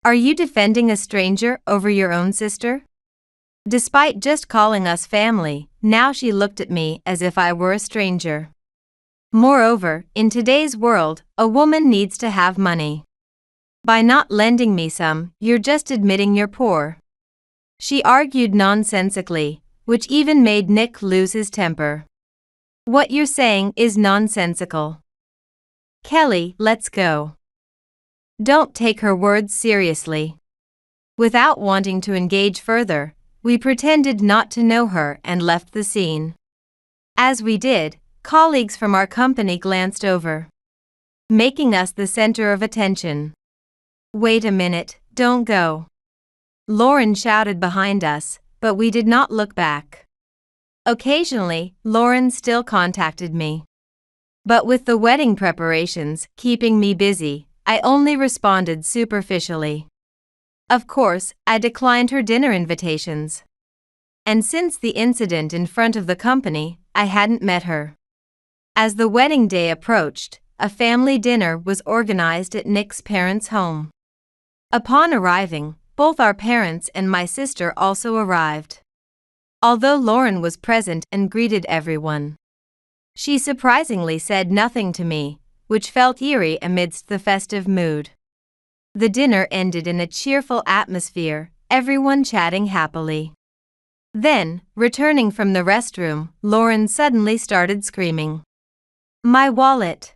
Are you defending a stranger over your own sister? Despite just calling us family, now she looked at me as if I were a stranger. Moreover, in today's world, a woman needs to have money. By not lending me some, you're just admitting you're poor. She argued nonsensically, which even made Nick lose his temper. What you're saying is nonsensical. Kelly, let's go. Don't take her words seriously. Without wanting to engage further, we pretended not to know her and left the scene. As we did, colleagues from our company glanced over, making us the center of attention. Wait a minute, don't go. Lauren shouted behind us, but we did not look back. Occasionally, Lauren still contacted me. But with the wedding preparations keeping me busy, I only responded superficially. Of course, I declined her dinner invitations. And since the incident in front of the company, I hadn't met her. As the wedding day approached, a family dinner was organized at Nick's parents' home. Upon arriving, both our parents and my sister also arrived. Although Lauren was present and greeted everyone, she surprisingly said nothing to me, which felt eerie amidst the festive mood. The dinner ended in a cheerful atmosphere, everyone chatting happily. Then, returning from the restroom, Lauren suddenly started screaming. My wallet!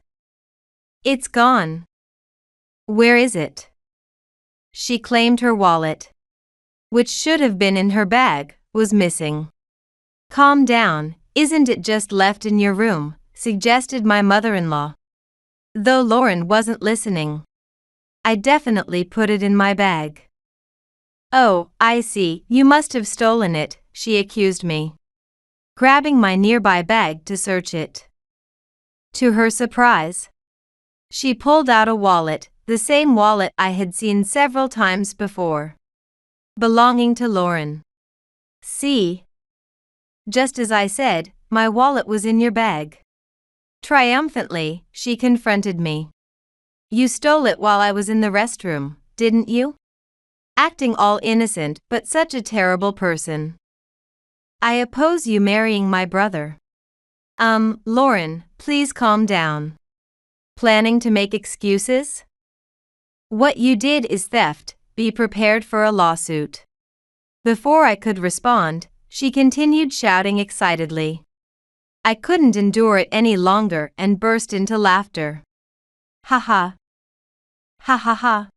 It's gone! Where is it? She claimed her wallet, which should have been in her bag, was missing. Calm down, isn't it just left in your room, suggested my mother-in-law. Though Lauren wasn't listening. I definitely put it in my bag. Oh, I see, you must have stolen it, she accused me, grabbing my nearby bag to search it. To her surprise, she pulled out a wallet, the same wallet I had seen several times before, belonging to Lauren. See? Just as I said, my wallet was in your bag. Triumphantly, she confronted me. You stole it while I was in the restroom, didn't you? Acting all innocent but such a terrible person. I oppose you marrying my brother. Lauren, please calm down. Planning to make excuses? What you did is theft, be prepared for a lawsuit. Before I could respond, she continued shouting excitedly. I couldn't endure it any longer and burst into laughter. Ha ha. Ha ha ha.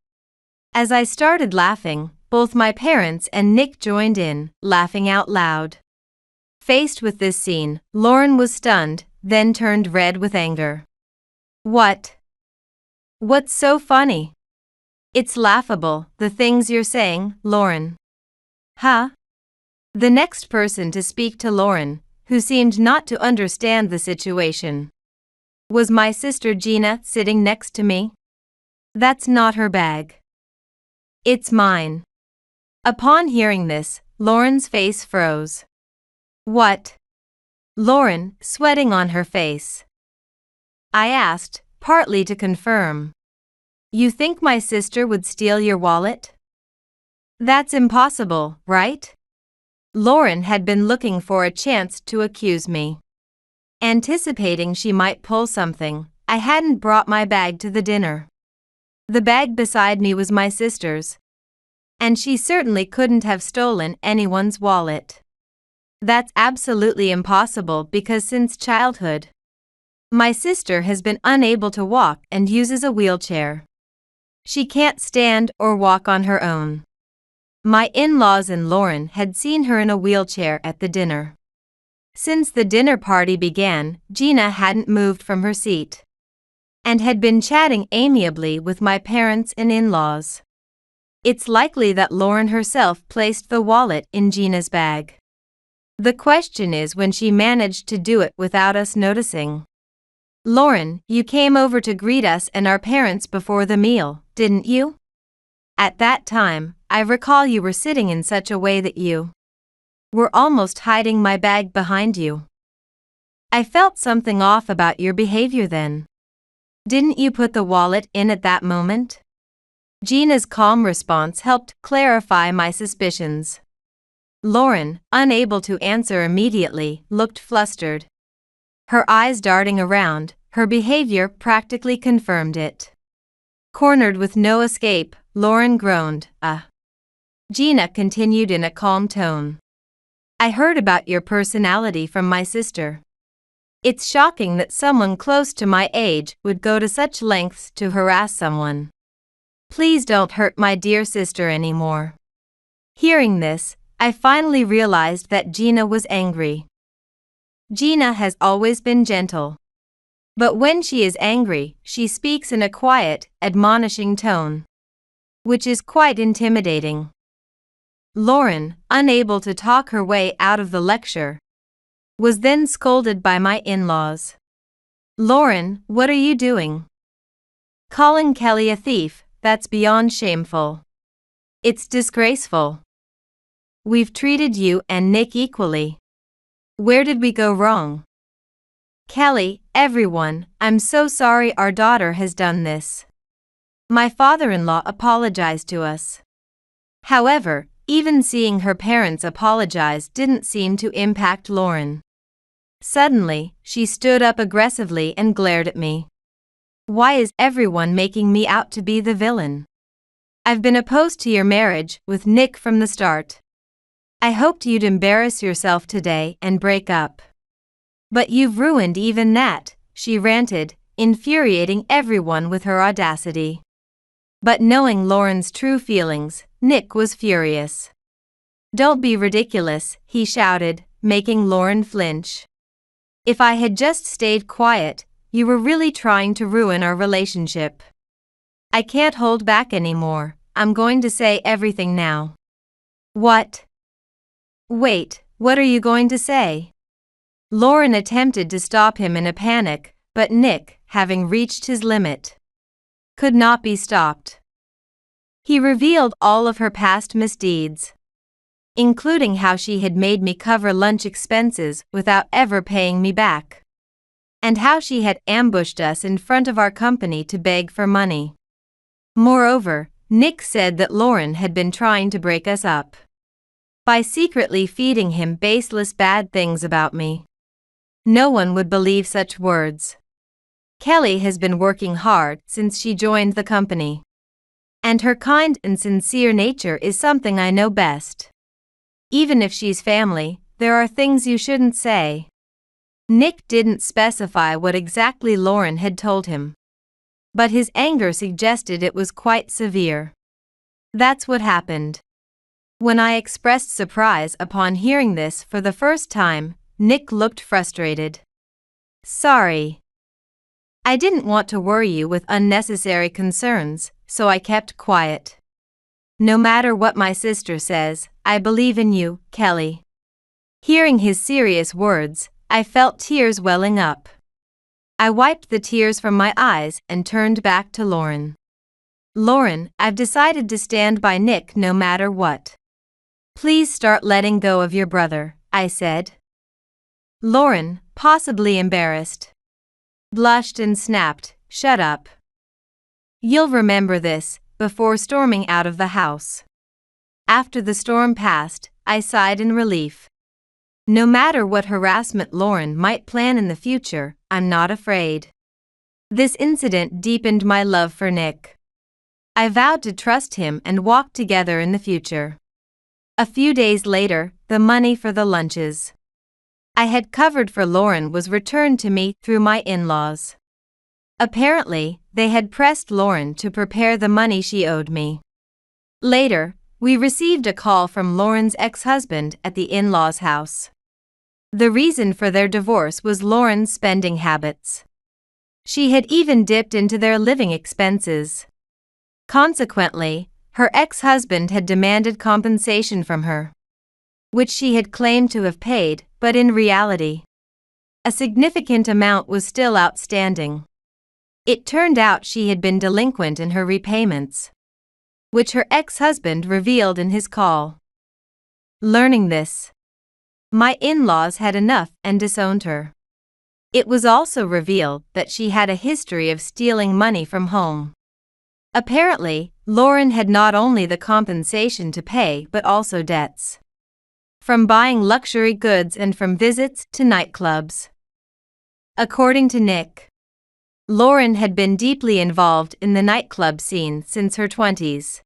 As I started laughing, both my parents and Nick joined in, laughing out loud. Faced with this scene, Lauren was stunned, then turned red with anger. What? What's so funny? It's laughable, the things you're saying, Lauren. Huh? The next person to speak to Lauren, who seemed not to understand the situation, was my sister Gina, sitting next to me. That's not her bag. It's mine. Upon hearing this, Lauren's face froze. What? Lauren, sweating on her face. I asked, partly to confirm. You think my sister would steal your wallet? That's impossible, right? Lauren had been looking for a chance to accuse me. Anticipating she might pull something, I hadn't brought my bag to the dinner. The bag beside me was my sister's, and she certainly couldn't have stolen anyone's wallet. That's absolutely impossible because since childhood, my sister has been unable to walk and uses a wheelchair. She can't stand or walk on her own. My in-laws and Lauren had seen her in a wheelchair at the dinner. Since the dinner party began, Gina hadn't moved from her seat and had been chatting amiably with my parents and in-laws. It's likely that Lauren herself placed the wallet in Gina's bag. The question is when she managed to do it without us noticing. Lauren, you came over to greet us and our parents before the meal, didn't you? At that time, I recall you were sitting in such a way that you were almost hiding my bag behind you. I felt something off about your behavior then. Didn't you put the wallet in at that moment? Gina's calm response helped clarify my suspicions. Lauren, unable to answer immediately, looked flustered. Her eyes darting around, her behavior practically confirmed it. Cornered with no escape, Lauren groaned, Gina continued in a calm tone. I heard about your personality from my sister. It's shocking that someone close to my age would go to such lengths to harass someone. Please don't hurt my dear sister anymore. Hearing this, I finally realized that Gina was angry. Gina has always been gentle. But when she is angry, she speaks in a quiet, admonishing tone, which is quite intimidating. Lauren, unable to talk her way out of the lecture, was then scolded by my in-laws. Lauren, what are you doing? Calling Kelly a thief, that's beyond shameful. It's disgraceful. We've treated you and Nick equally. Where did we go wrong? Kelly, everyone, I'm so sorry our daughter has done this. My father-in-law apologized to us. However, even seeing her parents apologize didn't seem to impact Lauren. Suddenly, she stood up aggressively and glared at me. Why is everyone making me out to be the villain? I've been opposed to your marriage with Nick from the start. I hoped you'd embarrass yourself today and break up. But you've ruined even that, she ranted, infuriating everyone with her audacity. But knowing Lauren's true feelings, Nick was furious. Don't be ridiculous, he shouted, making Lauren flinch. If I had just stayed quiet, you were really trying to ruin our relationship. I can't hold back anymore, I'm going to say everything now. What? Wait, what are you going to say? Lauren attempted to stop him in a panic, but Nick, having reached his limit, could not be stopped. He revealed all of her past misdeeds, including how she had made me cover lunch expenses without ever paying me back, and how she had ambushed us in front of our company to beg for money. Moreover, Nick said that Lauren had been trying to break us up by secretly feeding him baseless bad things about me. No one would believe such words. Kelly has been working hard since she joined the company, and her kind and sincere nature is something I know best. Even if she's family, there are things you shouldn't say. Nick didn't specify what exactly Lauren had told him, but his anger suggested it was quite severe. That's what happened. When I expressed surprise upon hearing this for the first time, Nick looked frustrated. Sorry. I didn't want to worry you with unnecessary concerns, so I kept quiet. No matter what my sister says, I believe in you, Kelly. Hearing his serious words, I felt tears welling up. I wiped the tears from my eyes and turned back to Lauren. Lauren, I've decided to stand by Nick no matter what. Please start letting go of your brother, I said. Lauren, possibly embarrassed, blushed and snapped, shut up. You'll remember this, before storming out of the house. After the storm passed, I sighed in relief. No matter what harassment Lauren might plan in the future, I'm not afraid. This incident deepened my love for Nick. I vowed to trust him and walk together in the future. A few days later, the money for the lunches I had covered for Lauren was returned to me through my in-laws. Apparently, they had pressed Lauren to prepare the money she owed me. Later, we received a call from Lauren's ex-husband at the in-laws' house. The reason for their divorce was Lauren's spending habits. She had even dipped into their living expenses. Consequently, her ex-husband had demanded compensation from her, which she had claimed to have paid, but in reality, a significant amount was still outstanding. It turned out she had been delinquent in her repayments, which her ex-husband revealed in his call. Learning this, my in-laws had enough and disowned her. It was also revealed that she had a history of stealing money from home. Apparently, Lauren had not only the compensation to pay but also debts, from buying luxury goods and from visits to nightclubs. According to Nick, Lauren had been deeply involved in the nightclub scene since her 20s,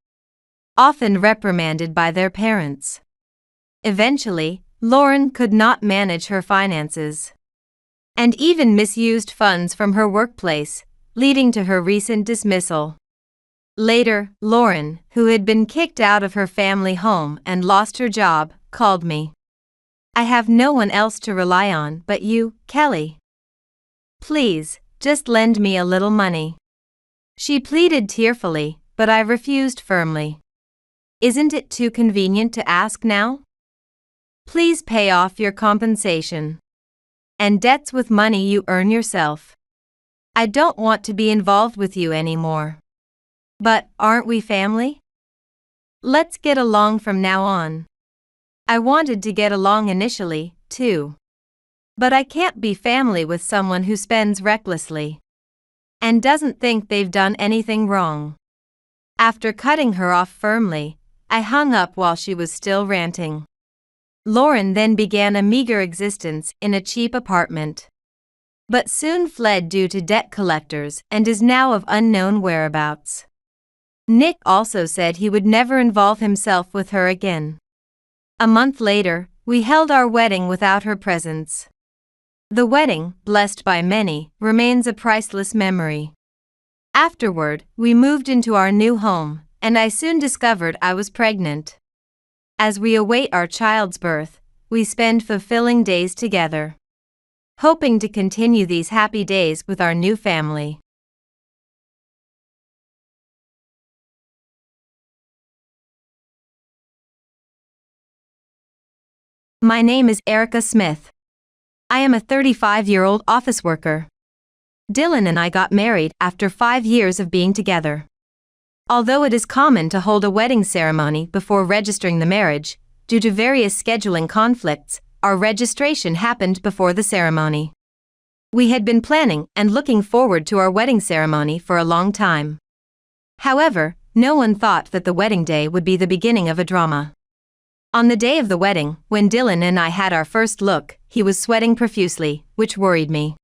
often reprimanded by their parents. Eventually, Lauren could not manage her finances, and even misused funds from her workplace, leading to her recent dismissal. Later, Lauren, who had been kicked out of her family home and lost her job, called me. "I have no one else to rely on but you, Kelly. Please, just lend me a little money." She pleaded tearfully, but I refused firmly. "Isn't it too convenient to ask now? Please pay off your compensation and debts with money you earn yourself. I don't want to be involved with you anymore. But aren't we family? Let's get along from now on." I wanted to get along initially, too. But I can't be family with someone who spends recklessly and doesn't think they've done anything wrong. After cutting her off firmly, I hung up while she was still ranting. Lauren then began a meager existence in a cheap apartment, but soon fled due to debt collectors and is now of unknown whereabouts. Nick also said he would never involve himself with her again. A month later, we held our wedding without her presence. The wedding, blessed by many, remains a priceless memory. Afterward, we moved into our new home, and I soon discovered I was pregnant. As we await our child's birth, we spend fulfilling days together, hoping to continue these happy days with our new family. My name is Erica Smith. I am a 35-year-old office worker. Dylan and I got married after 5 years of being together. Although it is common to hold a wedding ceremony before registering the marriage, due to various scheduling conflicts, our registration happened before the ceremony. We had been planning and looking forward to our wedding ceremony for a long time. However, no one thought that the wedding day would be the beginning of a drama. On the day of the wedding, when Dylan and I had our first look, he was sweating profusely, which worried me.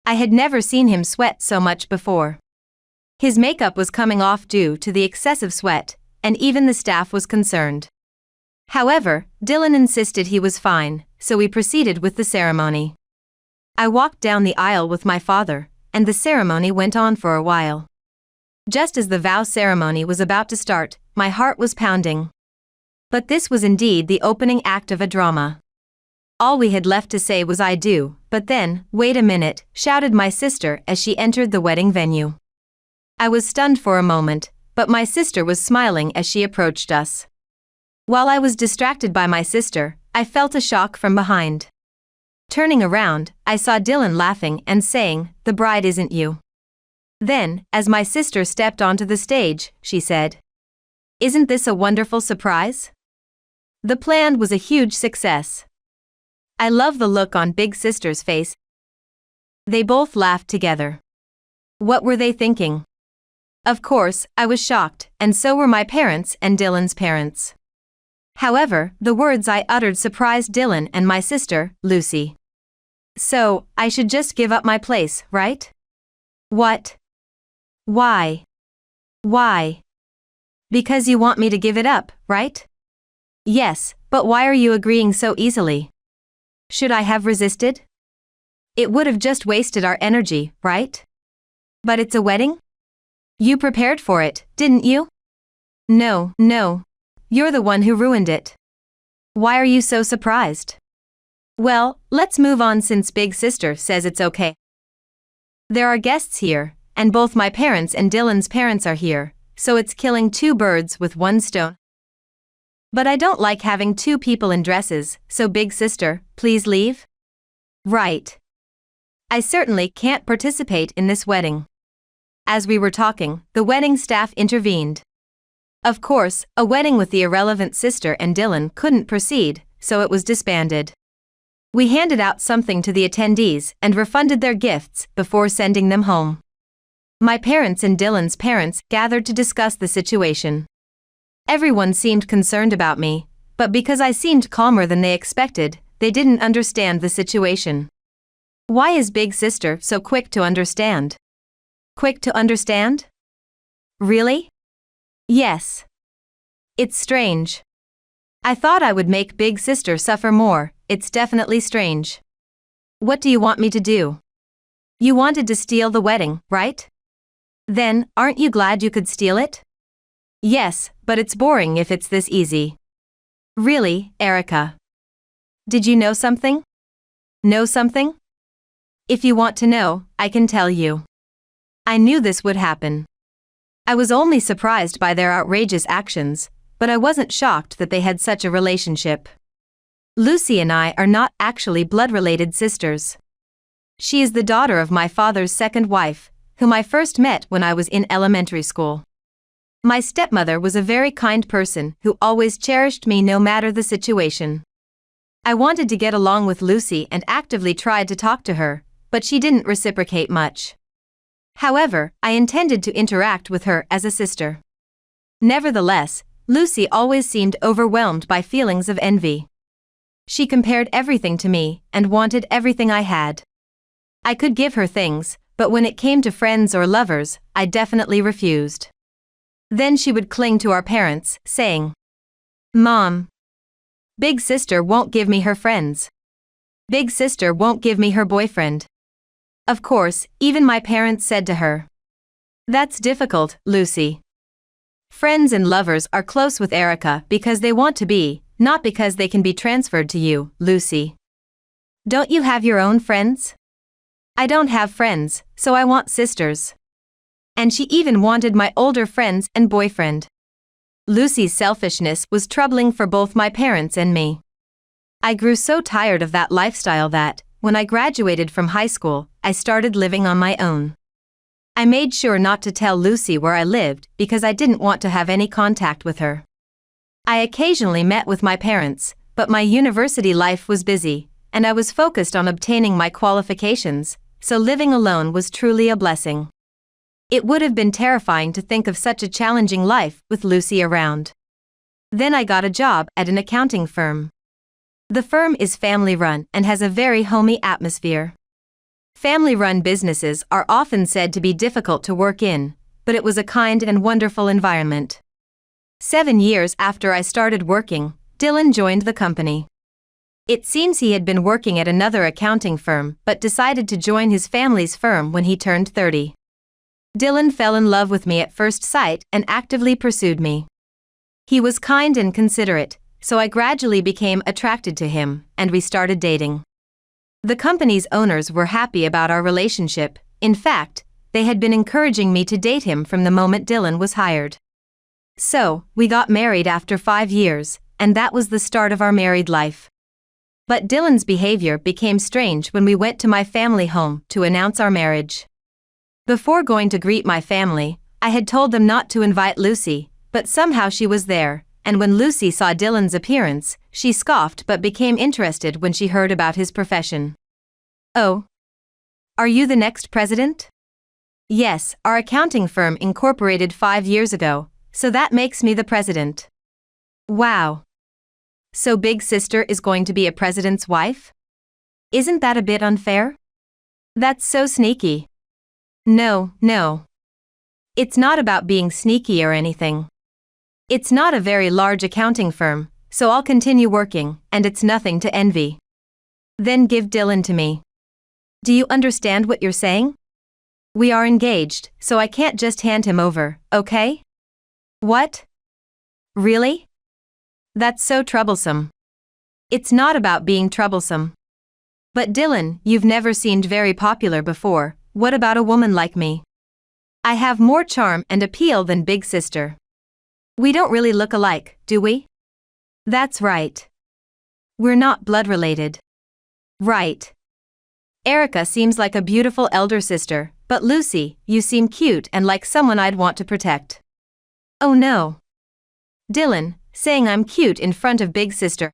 I had never seen him sweat so much before. His makeup was coming off due to the excessive sweat, and even the staff was concerned. However, Dylan insisted he was fine, so we proceeded with the ceremony. I walked down the aisle with my father, and the ceremony went on for a while. Just as the vow ceremony was about to start, my heart was pounding. But this was indeed the opening act of a drama. All we had left to say was "I do," but then, "Wait a minute," shouted my sister as she entered the wedding venue. I was stunned for a moment, but my sister was smiling as she approached us. While I was distracted by my sister, I felt a shock from behind. Turning around, I saw Dylan laughing and saying, "The bride isn't you." Then, as my sister stepped onto the stage, she said, "Isn't this a wonderful surprise?" The plan was a huge success. I love the look on Big Sister's face. They both laughed together. What were they thinking? Of course, I was shocked, and so were my parents and Dylan's parents. However, the words I uttered surprised Dylan and my sister, Lucy. "So, I should just give up my place, right?" "What? Why? Why?" "Because you want me to give it up, right?" "Yes, but why are you agreeing so easily? Should I have resisted? It would have just wasted our energy, right?" "But it's a wedding? You prepared for it, didn't you?" No, you're the one who ruined it. Why are you so surprised?" Well, let's move on since Big Sister says it's okay. There are guests here, and both my parents and Dylan's parents are here, so it's killing two birds with one stone. But I don't like having two people in dresses, so Big Sister, please leave? Right. I certainly can't participate in this wedding. As we were talking, the wedding staff intervened. Of course, a wedding with the irrelevant sister and Dylan couldn't proceed, so it was disbanded. We handed out something to the attendees and refunded their gifts before sending them home. My parents and Dylan's parents gathered to discuss the situation. Everyone seemed concerned about me, but because I seemed calmer than they expected, they didn't understand the situation. Why is Big Sister so quick to understand? Quick to understand? Really? Yes. It's strange. I thought I would make Big Sister suffer more. It's definitely strange. What do you want me to do? You wanted to steal the wedding, right? Then, aren't you glad you could steal it? Yes, but it's boring if it's this easy. Really, Erica? Did you know something? Know something? If you want to know, I can tell you. I knew this would happen. I was only surprised by their outrageous actions, but I wasn't shocked that they had such a relationship. Lucy and I are not actually blood-related sisters. She is the daughter of my father's second wife, whom I first met when I was in elementary school. My stepmother was a very kind person who always cherished me no matter the situation. I wanted to get along with Lucy and actively tried to talk to her, but she didn't reciprocate much. However, I intended to interact with her as a sister. Nevertheless, Lucy always seemed overwhelmed by feelings of envy. She compared everything to me and wanted everything I had. I could give her things, but when it came to friends or lovers, I definitely refused. Then she would cling to our parents, saying, "Mom, Big Sister won't give me her friends. Big Sister won't give me her boyfriend." Of course, even my parents said to her, "That's difficult, Lucy. Friends and lovers are close with Erica because they want to be, not because they can be transferred to you, Lucy. Don't you have your own friends?" "I don't have friends, so I want sisters." And she even wanted my older friends and boyfriend. Lucy's selfishness was troubling for both my parents and me. I grew so tired of that lifestyle that, when I graduated from high school, I started living on my own. I made sure not to tell Lucy where I lived because I didn't want to have any contact with her. I occasionally met with my parents, but my university life was busy, and I was focused on obtaining my qualifications, so living alone was truly a blessing. It would have been terrifying to think of such a challenging life with Lucy around. Then I got a job at an accounting firm. The firm is family-run and has a very homey atmosphere. Family-run businesses are often said to be difficult to work in, but it was a kind and wonderful environment. 7 years after I started working, Dylan joined the company. It seems he had been working at another accounting firm but decided to join his family's firm when he turned 30. Dylan fell in love with me at first sight and actively pursued me. He was kind and considerate, so I gradually became attracted to him, and we started dating. The company's owners were happy about our relationship. In fact, they had been encouraging me to date him from the moment Dylan was hired. So, we got married after 5 years, and that was the start of our married life. But Dylan's behavior became strange when we went to my family home to announce our marriage. Before going to greet my family, I had told them not to invite Lucy, but somehow she was there, and when Lucy saw Dylan's appearance, she scoffed but became interested when she heard about his profession. "Oh. Are you the next president?" "Yes, our accounting firm incorporated 5 years ago, so that makes me the president." "Wow. So Big Sister is going to be a president's wife? Isn't that a bit unfair?" "That's so sneaky." No. It's not about being sneaky or anything. It's not a very large accounting firm, so I'll continue working, and it's nothing to envy. Then give Dylan to me. Do you understand what you're saying? We are engaged, so I can't just hand him over, okay? What? Really? That's so troublesome. It's not about being troublesome. But Dylan, you've never seemed very popular before. What about a woman like me? I have more charm and appeal than Big Sister. We don't really look alike, do we? That's right. We're not blood related. Right. Erica seems like a beautiful elder sister, but Lucy, you seem cute and like someone I'd want to protect. Oh no. Dylan, saying I'm cute in front of Big Sister.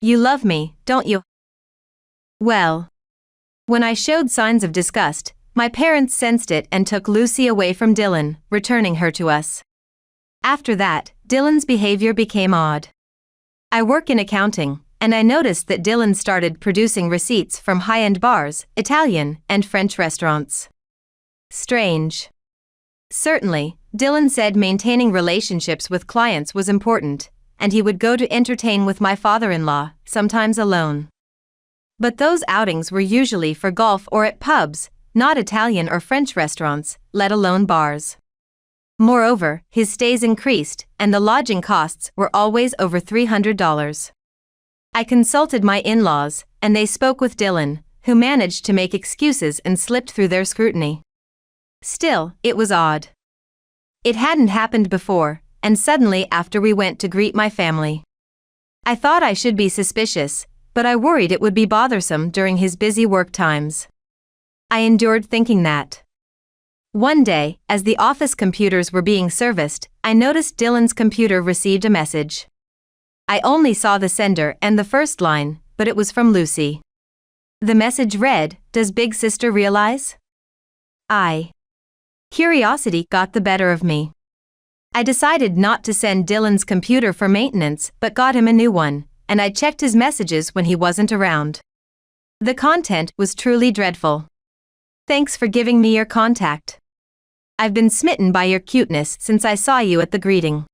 You love me, don't you? Well. When I showed signs of disgust, my parents sensed it and took Lucy away from Dylan, returning her to us. After that, Dylan's behavior became odd. I work in accounting, and I noticed that Dylan started producing receipts from high-end bars, Italian and French restaurants. Strange. Certainly, Dylan said maintaining relationships with clients was important, and he would go to entertain with my father-in-law, sometimes alone. But those outings were usually for golf or at pubs, not Italian or French restaurants, let alone bars. Moreover, his stays increased, and the lodging costs were always over $300. I consulted my in-laws, and they spoke with Dylan, who managed to make excuses and slipped through their scrutiny. Still, it was odd. It hadn't happened before, and suddenly after we went to greet my family. I thought I should be suspicious, but I worried it would be bothersome during his busy work times. I endured thinking that. One day, as the office computers were being serviced, I noticed Dylan's computer received a message. I only saw the sender and the first line, but it was from Lucy. The message read, "Does Big Sister realize?" Curiosity got the better of me. I decided not to send Dylan's computer for maintenance, but got him a new one, and I checked his messages when he wasn't around. The content was truly dreadful. Thanks for giving me your contact. I've been smitten by your cuteness since I saw you at the greeting.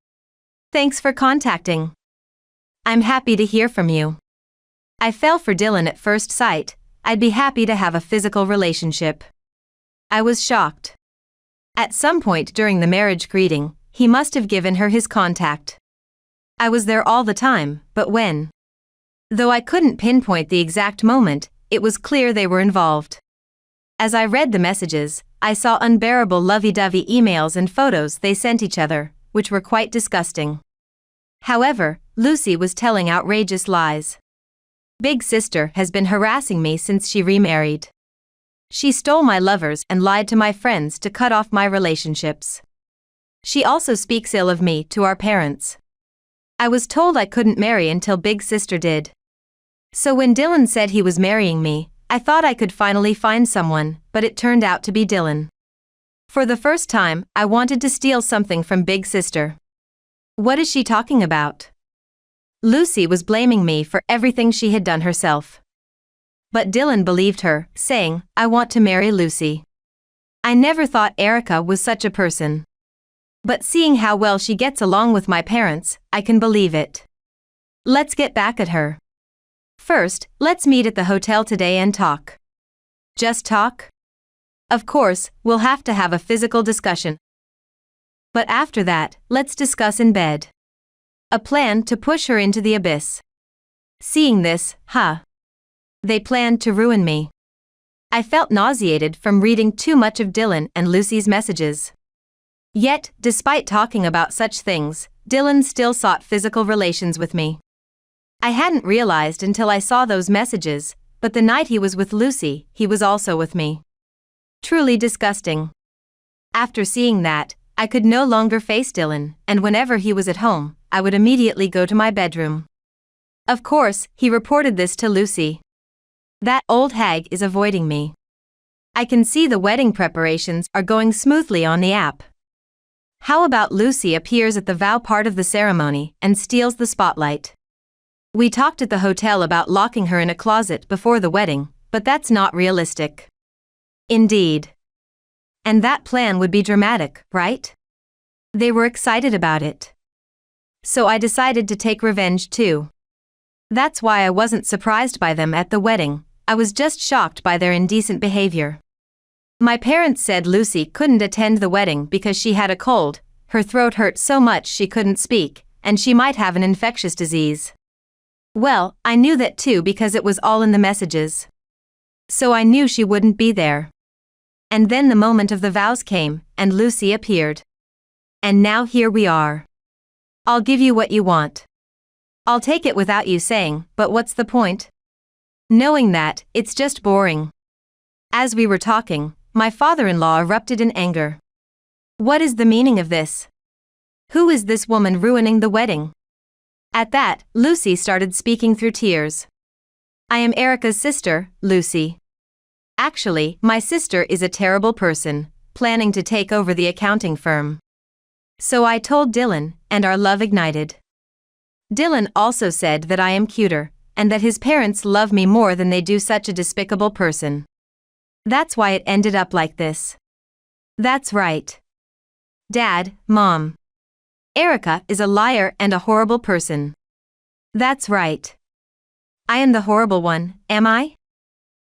Thanks for contacting. I'm happy to hear from you. I fell for Dylan at first sight. I'd be happy to have a physical relationship. I was shocked. At some point during the marriage greeting, he must have given her his contact. I was there all the time, but when? Though I couldn't pinpoint the exact moment, it was clear they were involved. As I read the messages, I saw unbearable lovey-dovey emails and photos they sent each other, which were quite disgusting. However, Lucy was telling outrageous lies. Big Sister has been harassing me since she remarried. She stole my lovers and lied to my friends to cut off my relationships. She also speaks ill of me to our parents. I was told I couldn't marry until Big Sister did. So when Dylan said he was marrying me, I thought I could finally find someone, but it turned out to be Dylan. For the first time, I wanted to steal something from Big Sister. What is she talking about? Lucy was blaming me for everything she had done herself. But Dylan believed her, saying, "I want to marry Lucy." I never thought Erica was such a person. But seeing how well she gets along with my parents, I can believe it. Let's get back at her. First, let's meet at the hotel today and talk. Just talk? Of course, we'll have to have a physical discussion. But after that, let's discuss in bed. A plan to push her into the abyss. Seeing this, they planned to ruin me. I felt nauseated from reading too much of Dylan and Lucy's messages. Yet, despite talking about such things, Dylan still sought physical relations with me. I hadn't realized until I saw those messages, but the night he was with Lucy, he was also with me. Truly disgusting. After seeing that, I could no longer face Dylan, and whenever he was at home, I would immediately go to my bedroom. Of course, he reported this to Lucy. That old hag is avoiding me. I can see the wedding preparations are going smoothly on the app. How about Lucy appears at the vow part of the ceremony and steals the spotlight? We talked at the hotel about locking her in a closet before the wedding, but that's not realistic. Indeed. And that plan would be dramatic, right? They were excited about it. So I decided to take revenge too. That's why I wasn't surprised by them at the wedding. I was just shocked by their indecent behavior. My parents said Lucy couldn't attend the wedding because she had a cold, her throat hurt so much she couldn't speak, and she might have an infectious disease. Well, I knew that too because it was all in the messages. So I knew she wouldn't be there. And then the moment of the vows came, and Lucy appeared. And now here we are. I'll give you what you want. I'll take it without you saying, but what's the point? Knowing that, it's just boring. As we were talking, my father-in-law erupted in anger. What is the meaning of this? Who is this woman ruining the wedding? At that, Lucy started speaking through tears. I am Erica's sister, Lucy. Actually, my sister is a terrible person, planning to take over the accounting firm. So I told Dylan, and our love ignited. Dylan also said that I am cuter, and that his parents love me more than they do such a despicable person. That's why it ended up like this. That's right. Dad, Mom. Erica is a liar and a horrible person. That's right. I am the horrible one, am I?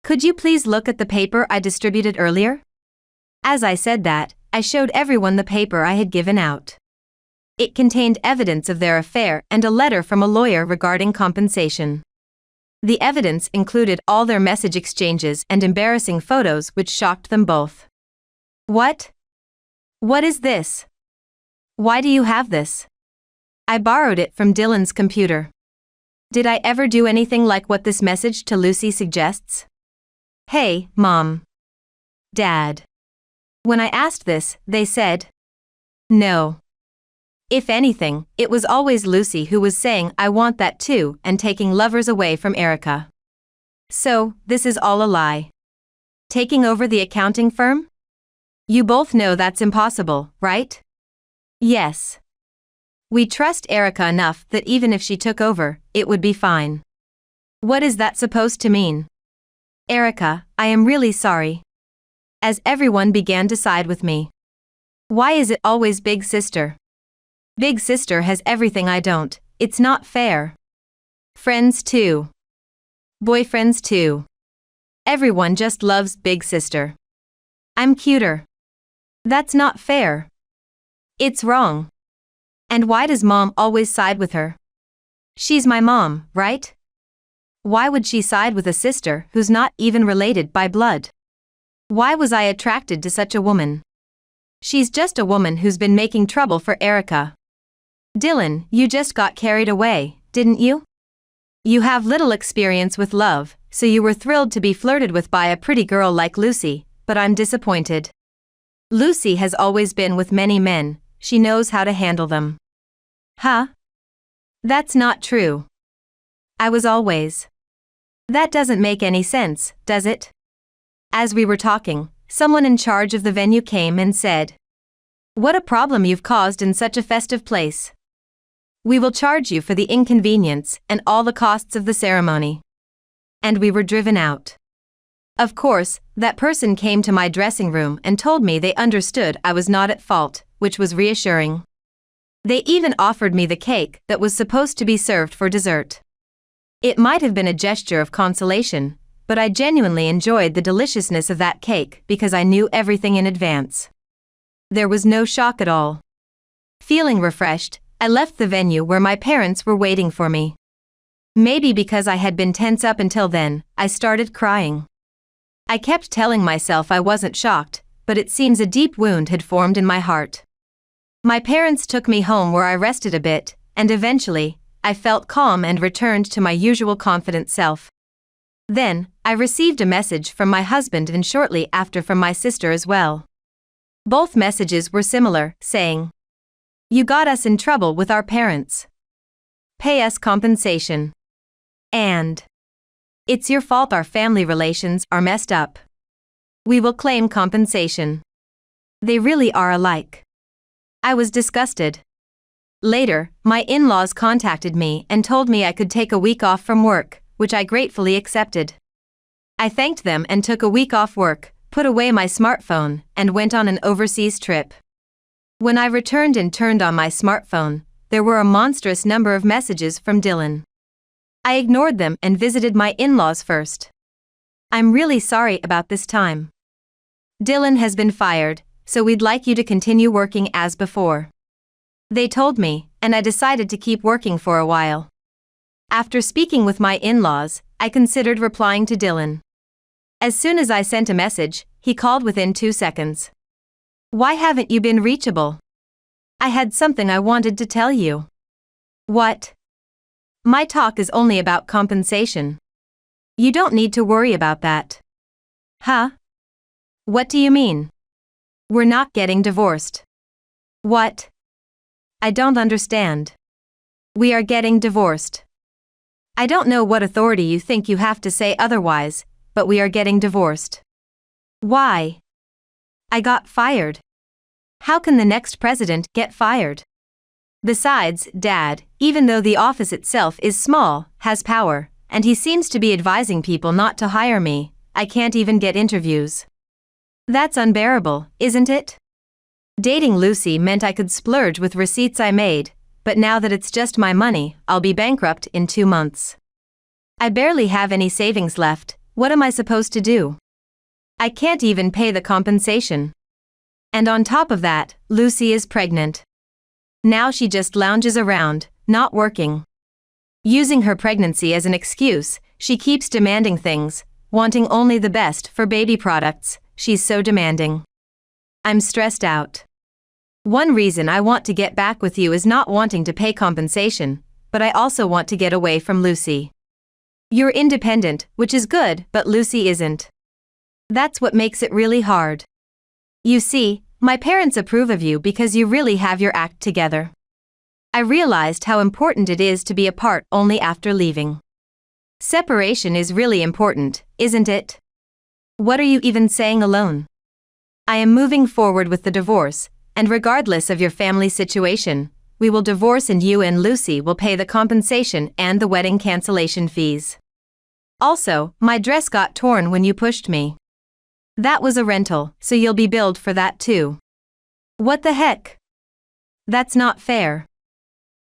Could you please look at the paper I distributed earlier? As I said that, I showed everyone the paper I had given out. It contained evidence of their affair and a letter from a lawyer regarding compensation. The evidence included all their message exchanges and embarrassing photos which shocked them both. What? What is this? Why do you have this? I borrowed it from Dylan's computer. Did I ever do anything like what this message to Lucy suggests? Hey, Mom. Dad. When I asked this, they said, no. If anything, it was always Lucy who was saying I want that too and taking lovers away from Erica. So, this is all a lie. Taking over the accounting firm? You both know that's impossible, right? Yes. We trust Erica enough that even if she took over, it would be fine. What is that supposed to mean? Erica, I am really sorry. As everyone began to side with me. Why is it always Big Sister? Big Sister has everything I don't, it's not fair. Friends too. Boyfriends too. Everyone just loves Big Sister. I'm cuter. That's not fair. It's wrong. And why does Mom always side with her? She's my mom, right? Why would she side with a sister who's not even related by blood? Why was I attracted to such a woman? She's just a woman who's been making trouble for Erica. Dylan, you just got carried away, didn't you? You have little experience with love, so you were thrilled to be flirted with by a pretty girl like Lucy, but I'm disappointed. Lucy has always been with many men, she knows how to handle them. Huh? That's not true. I was always. That doesn't make any sense, does it? As we were talking, someone in charge of the venue came and said, what a problem you've caused in such a festive place. We will charge you for the inconvenience and all the costs of the ceremony. And we were driven out. Of course, that person came to my dressing room and told me they understood I was not at fault, which was reassuring. They even offered me the cake that was supposed to be served for dessert. It might have been a gesture of consolation, but I genuinely enjoyed the deliciousness of that cake because I knew everything in advance. There was no shock at all. Feeling refreshed, I left the venue where my parents were waiting for me. Maybe because I had been tense up until then, I started crying. I kept telling myself I wasn't shocked, but it seems a deep wound had formed in my heart. My parents took me home where I rested a bit, and eventually, I felt calm and returned to my usual confident self. Then, I received a message from my husband and shortly after from my sister as well. Both messages were similar, saying, you got us in trouble with our parents. Pay us compensation. And it's your fault our family relations are messed up. We will claim compensation. They really are alike. I was disgusted. Later, my in-laws contacted me and told me I could take a week off from work, which I gratefully accepted. I thanked them and took a week off work, put away my smartphone, and went on an overseas trip. When I returned and turned on my smartphone, there were a monstrous number of messages from Dylan. I ignored them and visited my in-laws first. I'm really sorry about this time. Dylan has been fired, so we'd like you to continue working as before. They told me, and I decided to keep working for a while. After speaking with my in-laws, I considered replying to Dylan. As soon as I sent a message, he called within 2 seconds. Why haven't you been reachable? I had something I wanted to tell you. What? My talk is only about compensation. You don't need to worry about that. Huh? What do you mean? We're not getting divorced. What? I don't understand. We are getting divorced. I don't know what authority you think you have to say otherwise, but we are getting divorced. Why? I got fired. How can the next president get fired? Besides, Dad, even though the office itself is small, has power, and he seems to be advising people not to hire me, I can't even get interviews. That's unbearable, isn't it? Dating Lucy meant I could splurge with receipts I made, but now that it's just my money, I'll be bankrupt in 2 months. I barely have any savings left. What am I supposed to do? I can't even pay the compensation. And on top of that, Lucy is pregnant. Now she just lounges around, not working. Using her pregnancy as an excuse, she keeps demanding things, wanting only the best for baby products. She's so demanding. I'm stressed out. One reason I want to get back with you is not wanting to pay compensation, but I also want to get away from Lucy. You're independent, which is good, but Lucy isn't. That's what makes it really hard. You see, my parents approve of you because you really have your act together. I realized how important it is to be apart only after leaving. Separation is really important, isn't it? What are you even saying alone? I am moving forward with the divorce, and regardless of your family situation, we will divorce and you and Lucy will pay the compensation and the wedding cancellation fees. Also, my dress got torn when you pushed me. That was a rental, so you'll be billed for that too. What the heck? That's not fair.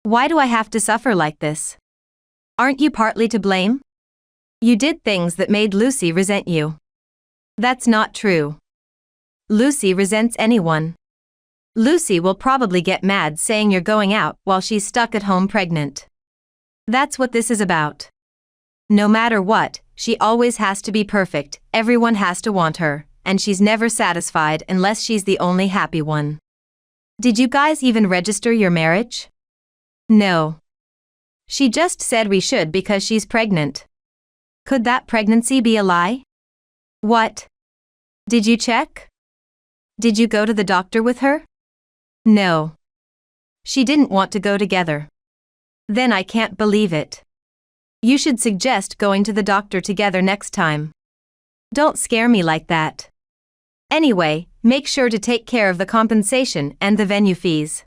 Why do I have to suffer like this? Aren't you partly to blame? You did things that made Lucy resent you. That's not true. Lucy resents anyone. Lucy will probably get mad saying you're going out while she's stuck at home pregnant. That's what this is about. No matter what, she always has to be perfect, everyone has to want her, and she's never satisfied unless she's the only happy one. Did you guys even register your marriage? No. She just said we should because she's pregnant. Could that pregnancy be a lie? What? Did you check? Did you go to the doctor with her? No. She didn't want to go together. Then I can't believe it. You should suggest going to the doctor together next time. Don't scare me like that. Anyway, make sure to take care of the compensation and the venue fees.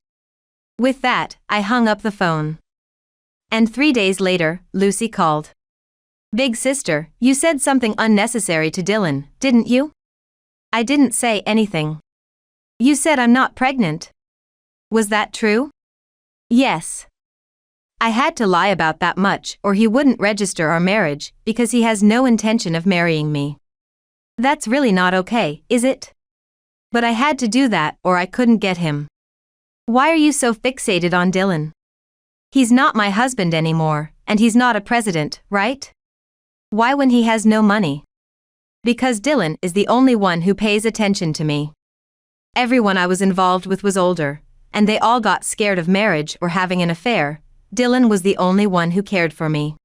With that, I hung up the phone. And 3 days later, Lucy called. Big sister, you said something unnecessary to Dylan, didn't you? I didn't say anything. You said I'm not pregnant. Was that true? Yes. I had to lie about that much or he wouldn't register our marriage because he has no intention of marrying me. That's really not okay, is it? But I had to do that or I couldn't get him. Why are you so fixated on Dylan? He's not my husband anymore, and he's not a president, right? Why when he has no money? Because Dylan is the only one who pays attention to me. Everyone I was involved with was older, and they all got scared of marriage or having an affair. Dylan was the only one who cared for me.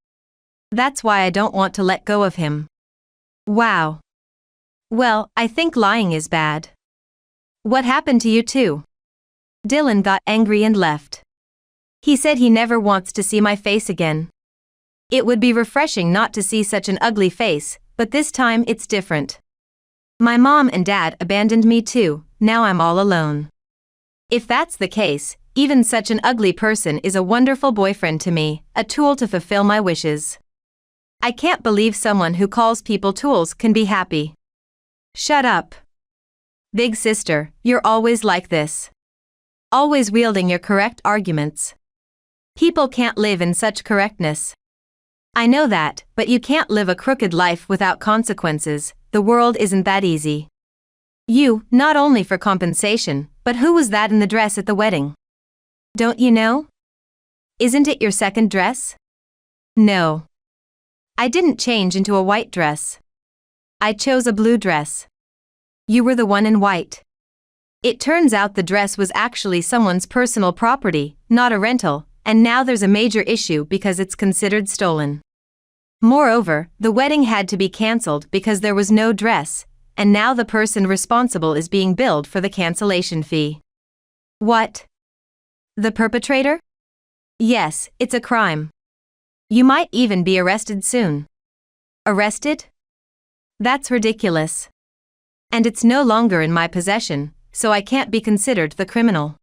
That's why I don't want to let go of him. Wow. Well, I think lying is bad. What happened to you two? Dylan got angry and left. He said he never wants to see my face again. It would be refreshing not to see such an ugly face, but this time it's different. My mom and dad abandoned me too, now I'm all alone. If that's the case, even such an ugly person is a wonderful boyfriend to me, a tool to fulfill my wishes. I can't believe someone who calls people tools can be happy. Shut up. Big sister, you're always like this. Always wielding your correct arguments. People can't live in such correctness. I know that, but you can't live a crooked life without consequences. The world isn't that easy. You, not only for compensation, but who was that in the dress at the wedding? Don't you know? Isn't it your second dress? No. I didn't change into a white dress. I chose a blue dress. You were the one in white. It turns out the dress was actually someone's personal property, not a rental, and now there's a major issue because it's considered stolen. Moreover, the wedding had to be cancelled because there was no dress, and now the person responsible is being billed for the cancellation fee. What? The perpetrator? Yes, it's a crime. You might even be arrested soon. Arrested? That's ridiculous. And it's no longer in my possession, so I can't be considered the criminal.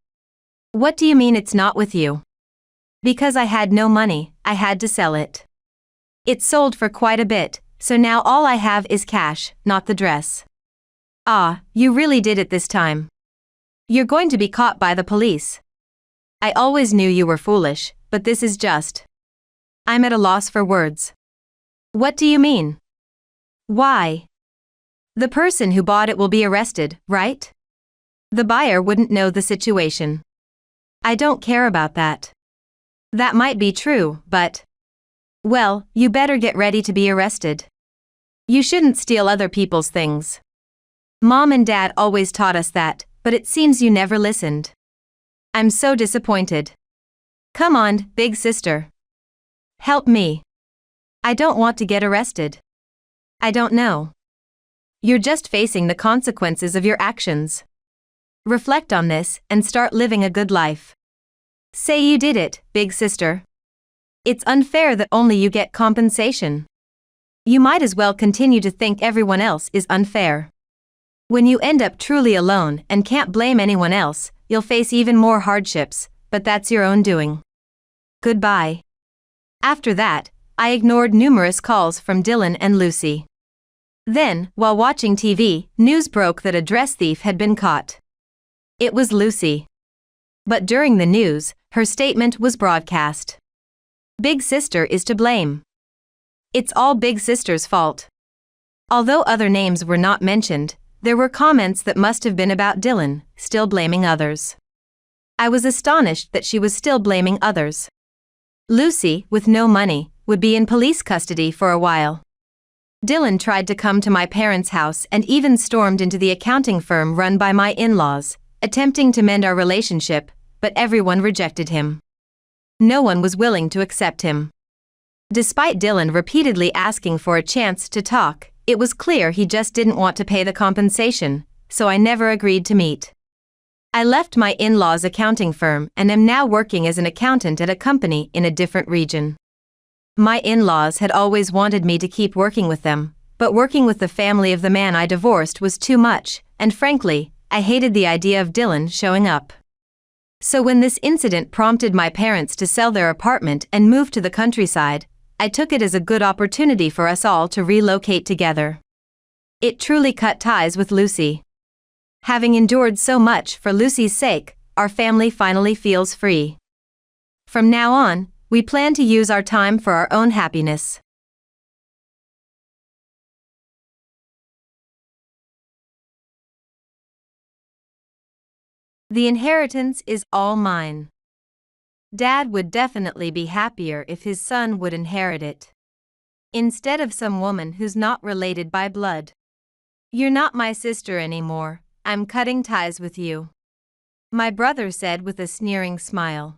What do you mean it's not with you? Because I had no money, I had to sell it. It sold for quite a bit, so now all I have is cash, not the dress. Ah, you really did it this time. You're going to be caught by the police. I always knew you were foolish, but this is just. I'm at a loss for words. What do you mean? Why? The person who bought it will be arrested, right? The buyer wouldn't know the situation. I don't care about that. That might be true, but... Well, you better get ready to be arrested. You shouldn't steal other people's things. Mom and Dad always taught us that, but it seems you never listened. I'm so disappointed. Come on, big sister. Help me. I don't want to get arrested. I don't know. You're just facing the consequences of your actions. Reflect on this and start living a good life. Say you did it, big sister. It's unfair that only you get compensation. You might as well continue to think everyone else is unfair. When you end up truly alone and can't blame anyone else, you'll face even more hardships, but that's your own doing. Goodbye. After that, I ignored numerous calls from Dylan and Lucy. Then, while watching TV, news broke that a dress thief had been caught. It was Lucy. But during the news, her statement was broadcast. Big sister is to blame. It's all big sister's fault. Although other names were not mentioned, there were comments that must have been about Dylan, still blaming others. I was astonished that she was still blaming others. Lucy, with no money, would be in police custody for a while. Dylan tried to come to my parents' house and even stormed into the accounting firm run by my in-laws, attempting to mend our relationship, but everyone rejected him. No one was willing to accept him. Despite Dylan repeatedly asking for a chance to talk, it was clear he just didn't want to pay the compensation, so I never agreed to meet. I left my in-laws' accounting firm and am now working as an accountant at a company in a different region. My in-laws had always wanted me to keep working with them, but working with the family of the man I divorced was too much, and frankly, I hated the idea of Dylan showing up. So when this incident prompted my parents to sell their apartment and move to the countryside, I took it as a good opportunity for us all to relocate together. It truly cut ties with Lucy. Having endured so much for Lucy's sake, our family finally feels free. From now on, we plan to use our time for our own happiness. The inheritance is all mine. Dad would definitely be happier if his son would inherit it, instead of some woman who's not related by blood. You're not my sister anymore, I'm cutting ties with you, my brother said with a sneering smile.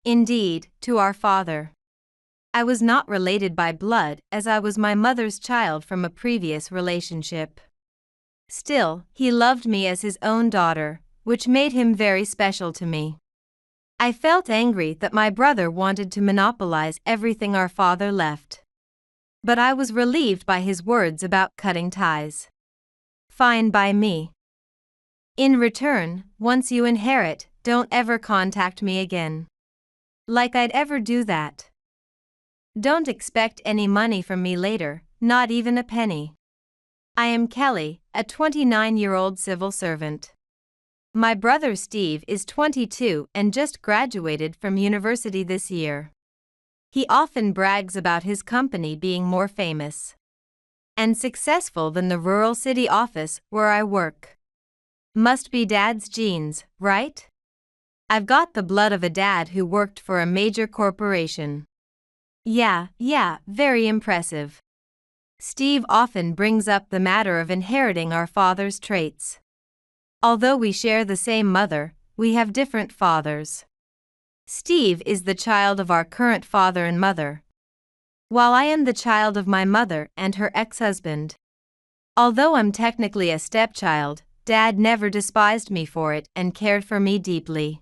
Indeed, to our father. I was not related by blood as I was my mother's child from a previous relationship. Still, he loved me as his own daughter, which made him very special to me. I felt angry that my brother wanted to monopolize everything our father left. But I was relieved by his words about cutting ties. Fine by me. In return, once you inherit, don't ever contact me again. Like I'd ever do that. Don't expect any money from me later, not even a penny. I am Kelly, a 29-year-old civil servant. My brother Steve is 22 and just graduated from university this year. He often brags about his company being more famous and successful than the rural city office where I work. Must be Dad's genes, right? I've got the blood of a dad who worked for a major corporation. Yeah, very impressive. Steve often brings up the matter of inheriting our father's traits. Although we share the same mother, we have different fathers. Steve is the child of our current father and mother, while I am the child of my mother and her ex-husband. Although I'm technically a stepchild, Dad never despised me for it and cared for me deeply.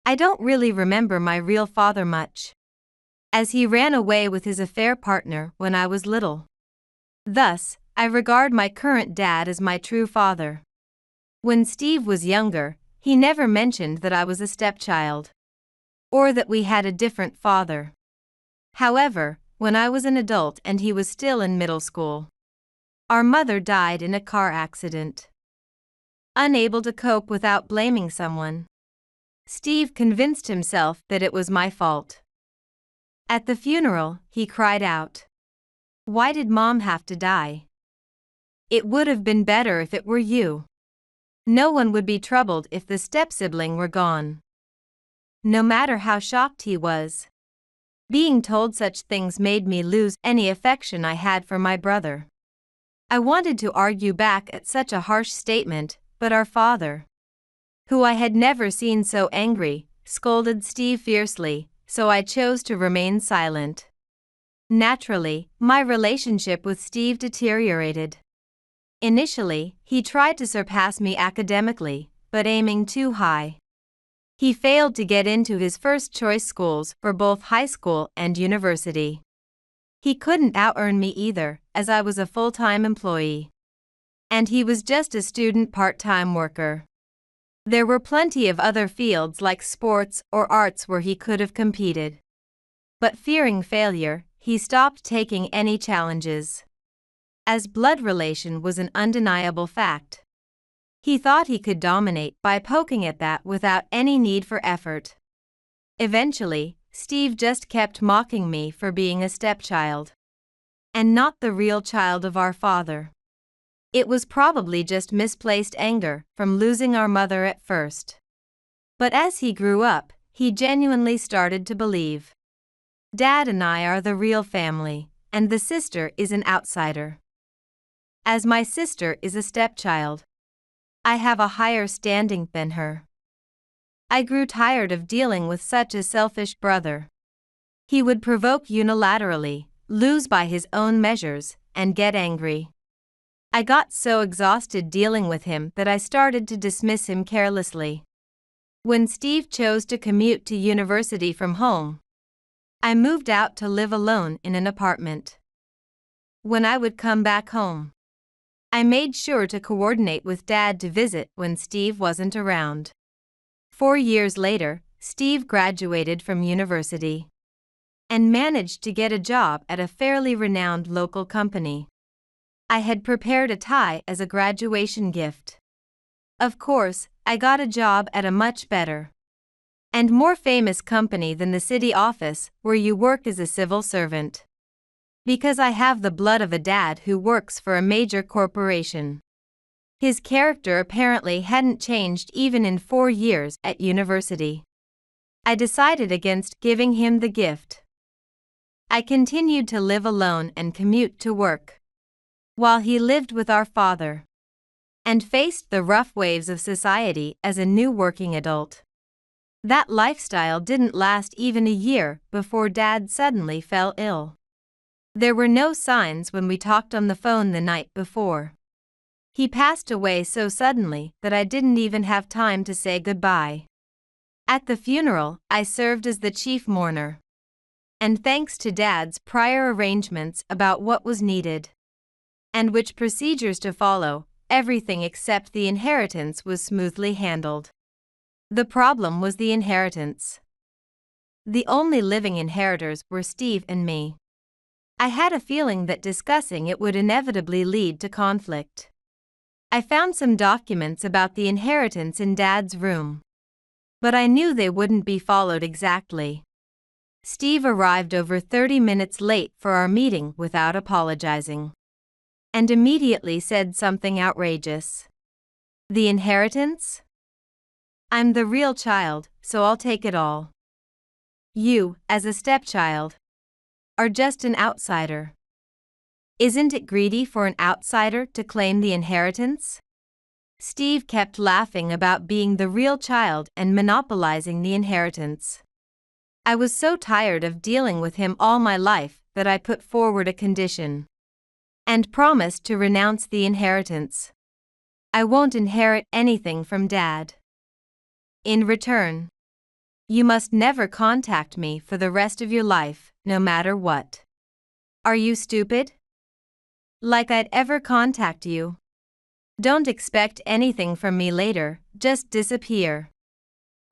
I don't really remember my real father much, as he ran away with his affair partner when I was little. Thus, I regard my current dad as my true father. When Steve was younger, he never mentioned that I was a stepchild, or that we had a different father. However, when I was an adult and he was still in middle school, our mother died in a car accident. Unable to cope without blaming someone, Steve convinced himself that it was my fault. At the funeral, he cried out, "Why did Mom have to die? It would have been better if it were you. No one would be troubled if the step-sibling were gone." No matter how shocked he was, being told such things made me lose any affection I had for my brother. I wanted to argue back at such a harsh statement, but our father, who I had never seen so angry, scolded Steve fiercely, so I chose to remain silent. Naturally, my relationship with Steve deteriorated. Initially, he tried to surpass me academically, but aiming too high. He failed to get into his first-choice schools for both high school and university. He couldn't out-earn me either, as I was a full-time employee. And he was just a student part-time worker. There were plenty of other fields like sports or arts where he could have competed. But fearing failure, he stopped taking any challenges. As blood relation was an undeniable fact, he thought he could dominate by poking at that without any need for effort. Eventually, Steve just kept mocking me for being a stepchild, and not the real child of our father. It was probably just misplaced anger from losing our mother at first. But as he grew up, he genuinely started to believe. Dad and I are the real family, and the sister is an outsider. As my sister is a stepchild, I have a higher standing than her. I grew tired of dealing with such a selfish brother. He would provoke unilaterally, lose by his own measures, and get angry. I got so exhausted dealing with him that I started to dismiss him carelessly. When Steve chose to commute to university from home, I moved out to live alone in an apartment. When I would come back home, I made sure to coordinate with Dad to visit when Steve wasn't around. 4 years later, Steve graduated from university and managed to get a job at a fairly renowned local company. I had prepared a tie as a graduation gift. Of course, I got a job at a much better and more famous company than the city office where you work as a civil servant. Because I have the blood of a dad who works for a major corporation. His character apparently hadn't changed even in 4 years at university. I decided against giving him the gift. I continued to live alone and commute to work, while he lived with our father, and faced the rough waves of society as a new working adult. That lifestyle didn't last even a year before Dad suddenly fell ill. There were no signs when we talked on the phone the night before. He passed away so suddenly that I didn't even have time to say goodbye. At the funeral, I served as the chief mourner. And thanks to Dad's prior arrangements about what was needed and which procedures to follow, everything except the inheritance was smoothly handled. The problem was the inheritance. The only living inheritors were Steve and me. I had a feeling that discussing it would inevitably lead to conflict. I found some documents about the inheritance in Dad's room, but I knew they wouldn't be followed exactly. Steve arrived over 30 minutes late for our meeting without apologizing, and immediately said something outrageous. The inheritance? I'm the real child, so I'll take it all. You, as a stepchild, or just an outsider? Isn't it greedy for an outsider to claim the inheritance? Steve kept laughing about being the real child and monopolizing the inheritance. I was so tired of dealing with him all my life that I put forward a condition and promised to renounce the inheritance. I won't inherit anything from Dad. In return, you must never contact me for the rest of your life, no matter what. Are you stupid? Like I'd ever contact you. Don't expect anything from me later, just disappear.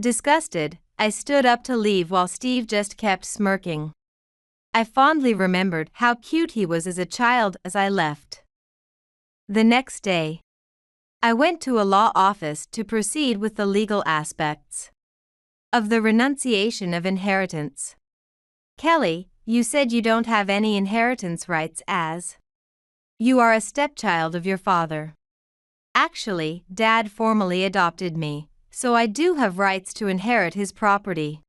Disgusted, I stood up to leave while Steve just kept smirking. I fondly remembered how cute he was as a child as I left. The next day, I went to a law office to proceed with the legal aspects of the renunciation of inheritance. Kelly, you said you don't have any inheritance rights as you are a stepchild of your father. Actually, Dad formally adopted me, so I do have rights to inherit his property.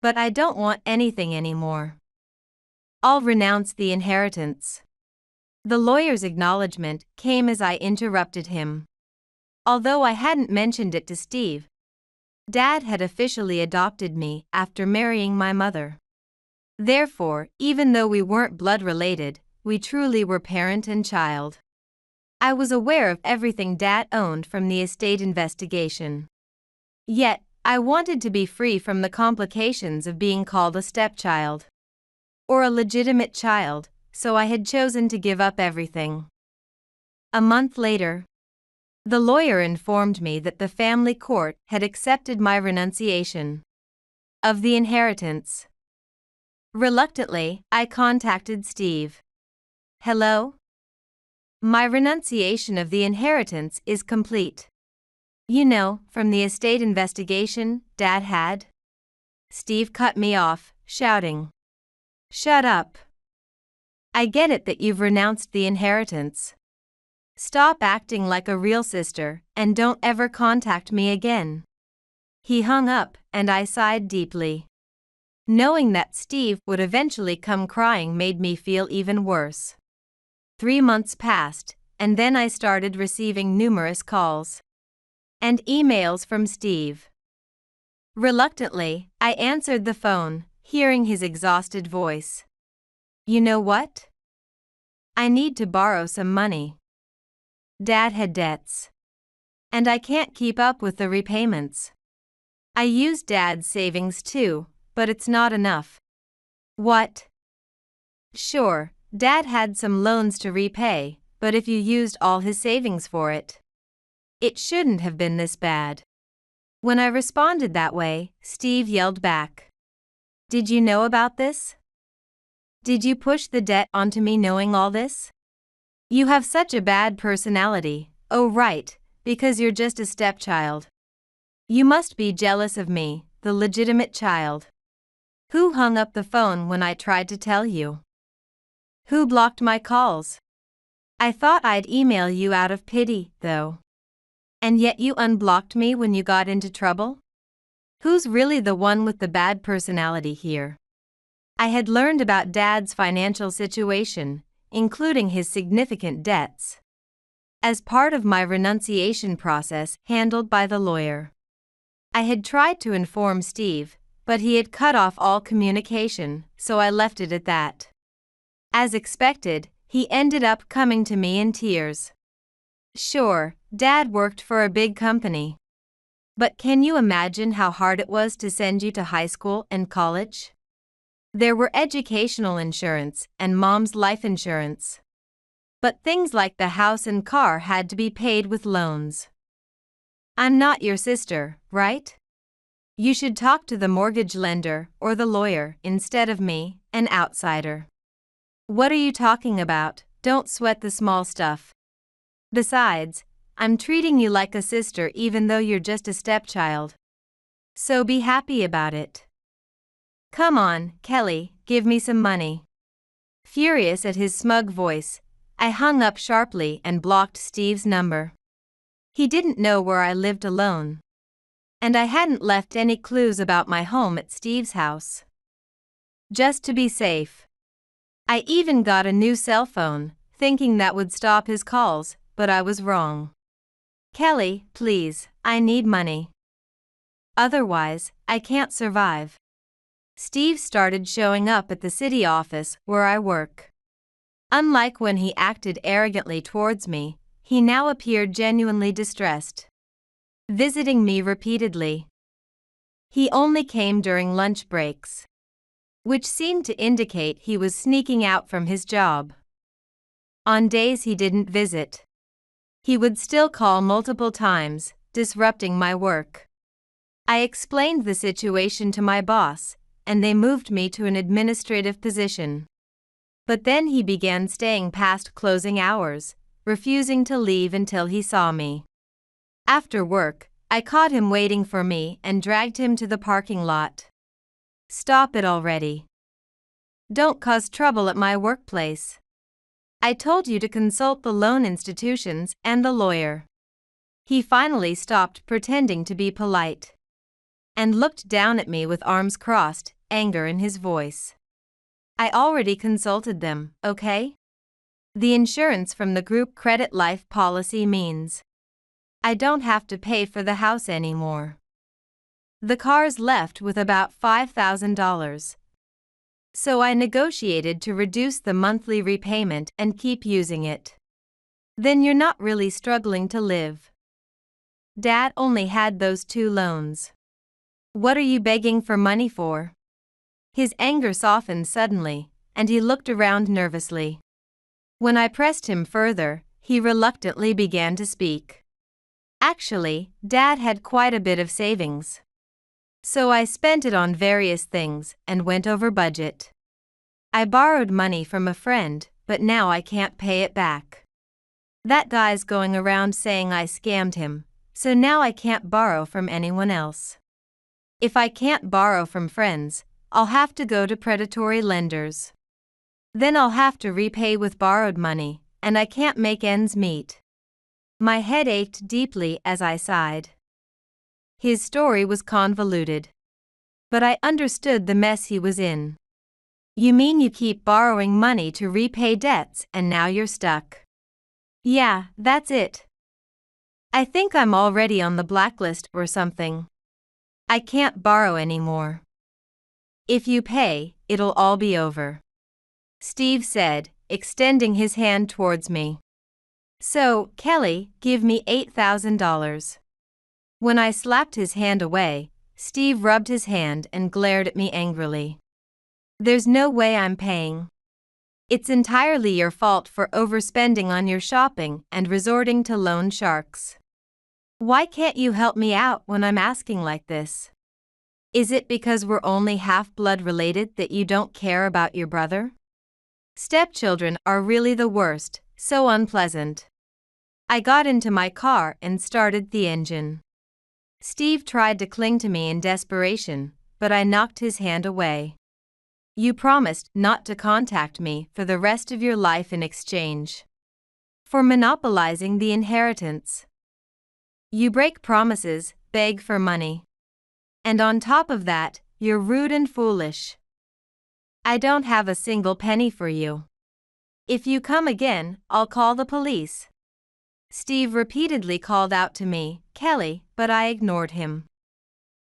But I don't want anything anymore. I'll renounce the inheritance. The lawyer's acknowledgement came as I interrupted him. Although I hadn't mentioned it to Steve, Dad had officially adopted me after marrying my mother. Therefore, even though we weren't blood related, we truly were parent and child. I was aware of everything Dad owned from the estate investigation. Yet, I wanted to be free from the complications of being called a stepchild or a legitimate child, so I had chosen to give up everything. A month later, the lawyer informed me that the family court had accepted my renunciation of the inheritance. Reluctantly, I contacted Steve. Hello? My renunciation of the inheritance is complete. You know, from the estate investigation Dad had. Steve cut me off, shouting. Shut up. I get it that you've renounced the inheritance. Stop acting like a real sister and don't ever contact me again. He hung up and I sighed deeply. Knowing that Steve would eventually come crying made me feel even worse. 3 months passed, and then I started receiving numerous calls and emails from Steve. Reluctantly, I answered the phone, hearing his exhausted voice. You know what? I need to borrow some money. Dad had debts, and I can't keep up with the repayments. I used Dad's savings too, but it's not enough. What? Sure, Dad had some loans to repay, but if you used all his savings for it, it shouldn't have been this bad. When I responded that way, Steve yelled back. Did you know about this? Did you push the debt onto me knowing all this? You have such a bad personality. Oh right, because you're just a stepchild. You must be jealous of me, the legitimate child. Who hung up the phone when I tried to tell you? Who blocked my calls? I thought I'd email you out of pity, though. And yet you unblocked me when you got into trouble? Who's really the one with the bad personality here? I had learned about Dad's financial situation, including his significant debts, as part of my renunciation process handled by the lawyer. I had tried to inform Steve, but he had cut off all communication, so I left it at that. As expected, he ended up coming to me in tears. Sure, Dad worked for a big company. But can you imagine how hard it was to send you to high school and college? There were educational insurance and Mom's life insurance. But things like the house and car had to be paid with loans. I'm not your sister, right? You should talk to the mortgage lender or the lawyer instead of me, an outsider. What are you talking about? Don't sweat the small stuff. Besides, I'm treating you like a sister even though you're just a stepchild. So be happy about it. Come on, Kelly, give me some money. Furious at his smug voice, I hung up sharply and blocked Steve's number. He didn't know where I lived alone. And I hadn't left any clues about my home at Steve's house. Just to be safe, I even got a new cell phone, thinking that would stop his calls, but I was wrong. Kelly, please, I need money. Otherwise, I can't survive. Steve started showing up at the city office where I work. Unlike when he acted arrogantly towards me, he now appeared genuinely distressed, visiting me repeatedly. He only came during lunch breaks, which seemed to indicate he was sneaking out from his job. On days he didn't visit, he would still call multiple times, disrupting my work. I explained the situation to my boss, and they moved me to an administrative position. But then he began staying past closing hours, refusing to leave until he saw me. After work, I caught him waiting for me and dragged him to the parking lot. Stop it already. Don't cause trouble at my workplace. I told you to consult the loan institutions and the lawyer. He finally stopped pretending to be polite and looked down at me with arms crossed, anger in his voice. I already consulted them, okay? The insurance from the group credit life policy means I don't have to pay for the house anymore. The car's left with about $5,000. So I negotiated to reduce the monthly repayment and keep using it. Then you're not really struggling to live. Dad only had those 2 loans. What are you begging for money for? His anger softened suddenly, and he looked around nervously. When I pressed him further, he reluctantly began to speak. Actually, Dad had quite a bit of savings. So I spent it on various things and went over budget. I borrowed money from a friend, but now I can't pay it back. That guy's going around saying I scammed him, so now I can't borrow from anyone else. If I can't borrow from friends, I'll have to go to predatory lenders. Then I'll have to repay with borrowed money, and I can't make ends meet. My head ached deeply as I sighed. His story was convoluted, but I understood the mess he was in. You mean you keep borrowing money to repay debts and now you're stuck? Yeah, that's it. I think I'm already on the blacklist or something. I can't borrow anymore. If you pay, it'll all be over, Steve said, extending his hand towards me. So, Kelly, give me $8,000. When I slapped his hand away, Steve rubbed his hand and glared at me angrily. There's no way I'm paying. It's entirely your fault for overspending on your shopping and resorting to loan sharks. Why can't you help me out when I'm asking like this? Is it because we're only half-blood related that you don't care about your brother? Stepchildren are really the worst, so unpleasant. I got into my car and started the engine. Steve tried to cling to me in desperation, but I knocked his hand away. You promised not to contact me for the rest of your life in exchange for monopolizing the inheritance. You break promises, beg for money. And on top of that, you're rude and foolish. I don't have a single penny for you. If you come again, I'll call the police. Steve repeatedly called out to me, Kelly, but I ignored him.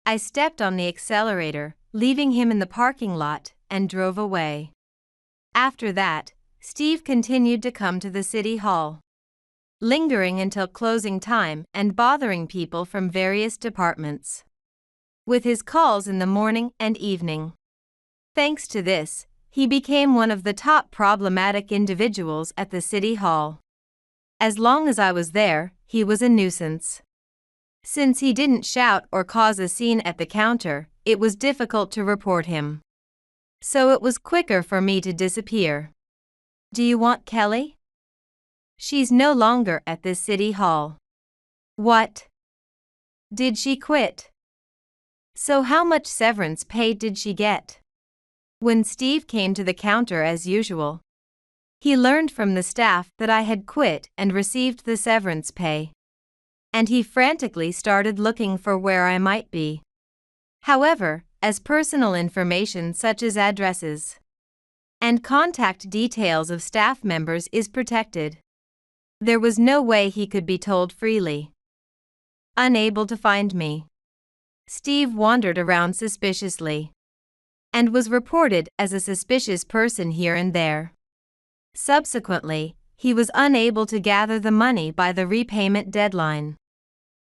I stepped on the accelerator, leaving him in the parking lot, and drove away. After that, Steve continued to come to the city hall, lingering until closing time and bothering people from various departments with his calls in the morning and evening. Thanks to this, he became one of the top problematic individuals at the city hall. As long as I was there, he was a nuisance. Since he didn't shout or cause a scene at the counter, it was difficult to report him. So it was quicker for me to disappear. Do you want Kelly? She's no longer at this city hall. What? Did she quit? So how much severance pay did she get? When Steve came to the counter as usual, he learned from the staff that I had quit and received the severance pay. And he frantically started looking for where I might be. However, as personal information such as addresses, and contact details of staff members is protected. There was no way he could be told freely. Unable to find me, Steve wandered around suspiciously and was reported as a suspicious person here and there. Subsequently, he was unable to gather the money by the repayment deadline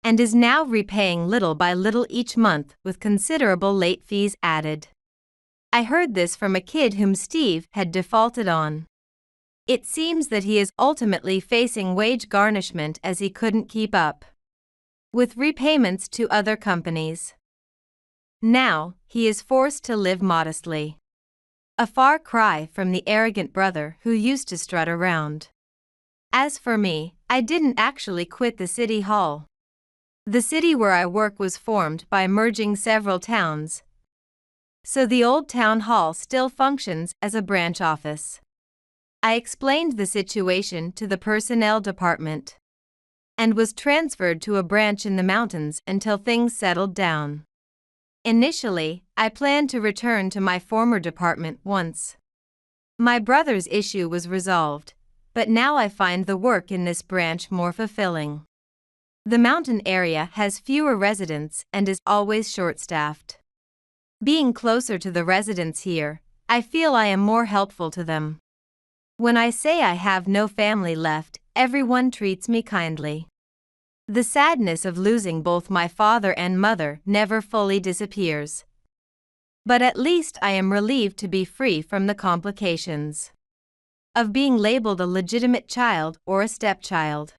and is now repaying little by little each month with considerable late fees added. I heard this from a kid whom Steve had defaulted on. It seems that he is ultimately facing wage garnishment as he couldn't keep up with repayments to other companies. Now, he is forced to live modestly. A far cry from the arrogant brother who used to strut around. As for me, I didn't actually quit the city hall. The city where I work was formed by merging several towns, so the old town hall still functions as a branch office. I explained the situation to the personnel department and was transferred to a branch in the mountains until things settled down. Initially, I planned to return to my former department once my brother's issue was resolved, but now I find the work in this branch more fulfilling. The mountain area has fewer residents and is always short-staffed. Being closer to the residents here, I feel I am more helpful to them. When I say I have no family left, everyone treats me kindly. The sadness of losing both my father and mother never fully disappears. But at least I am relieved to be free from the complications of being labeled a legitimate child or a stepchild.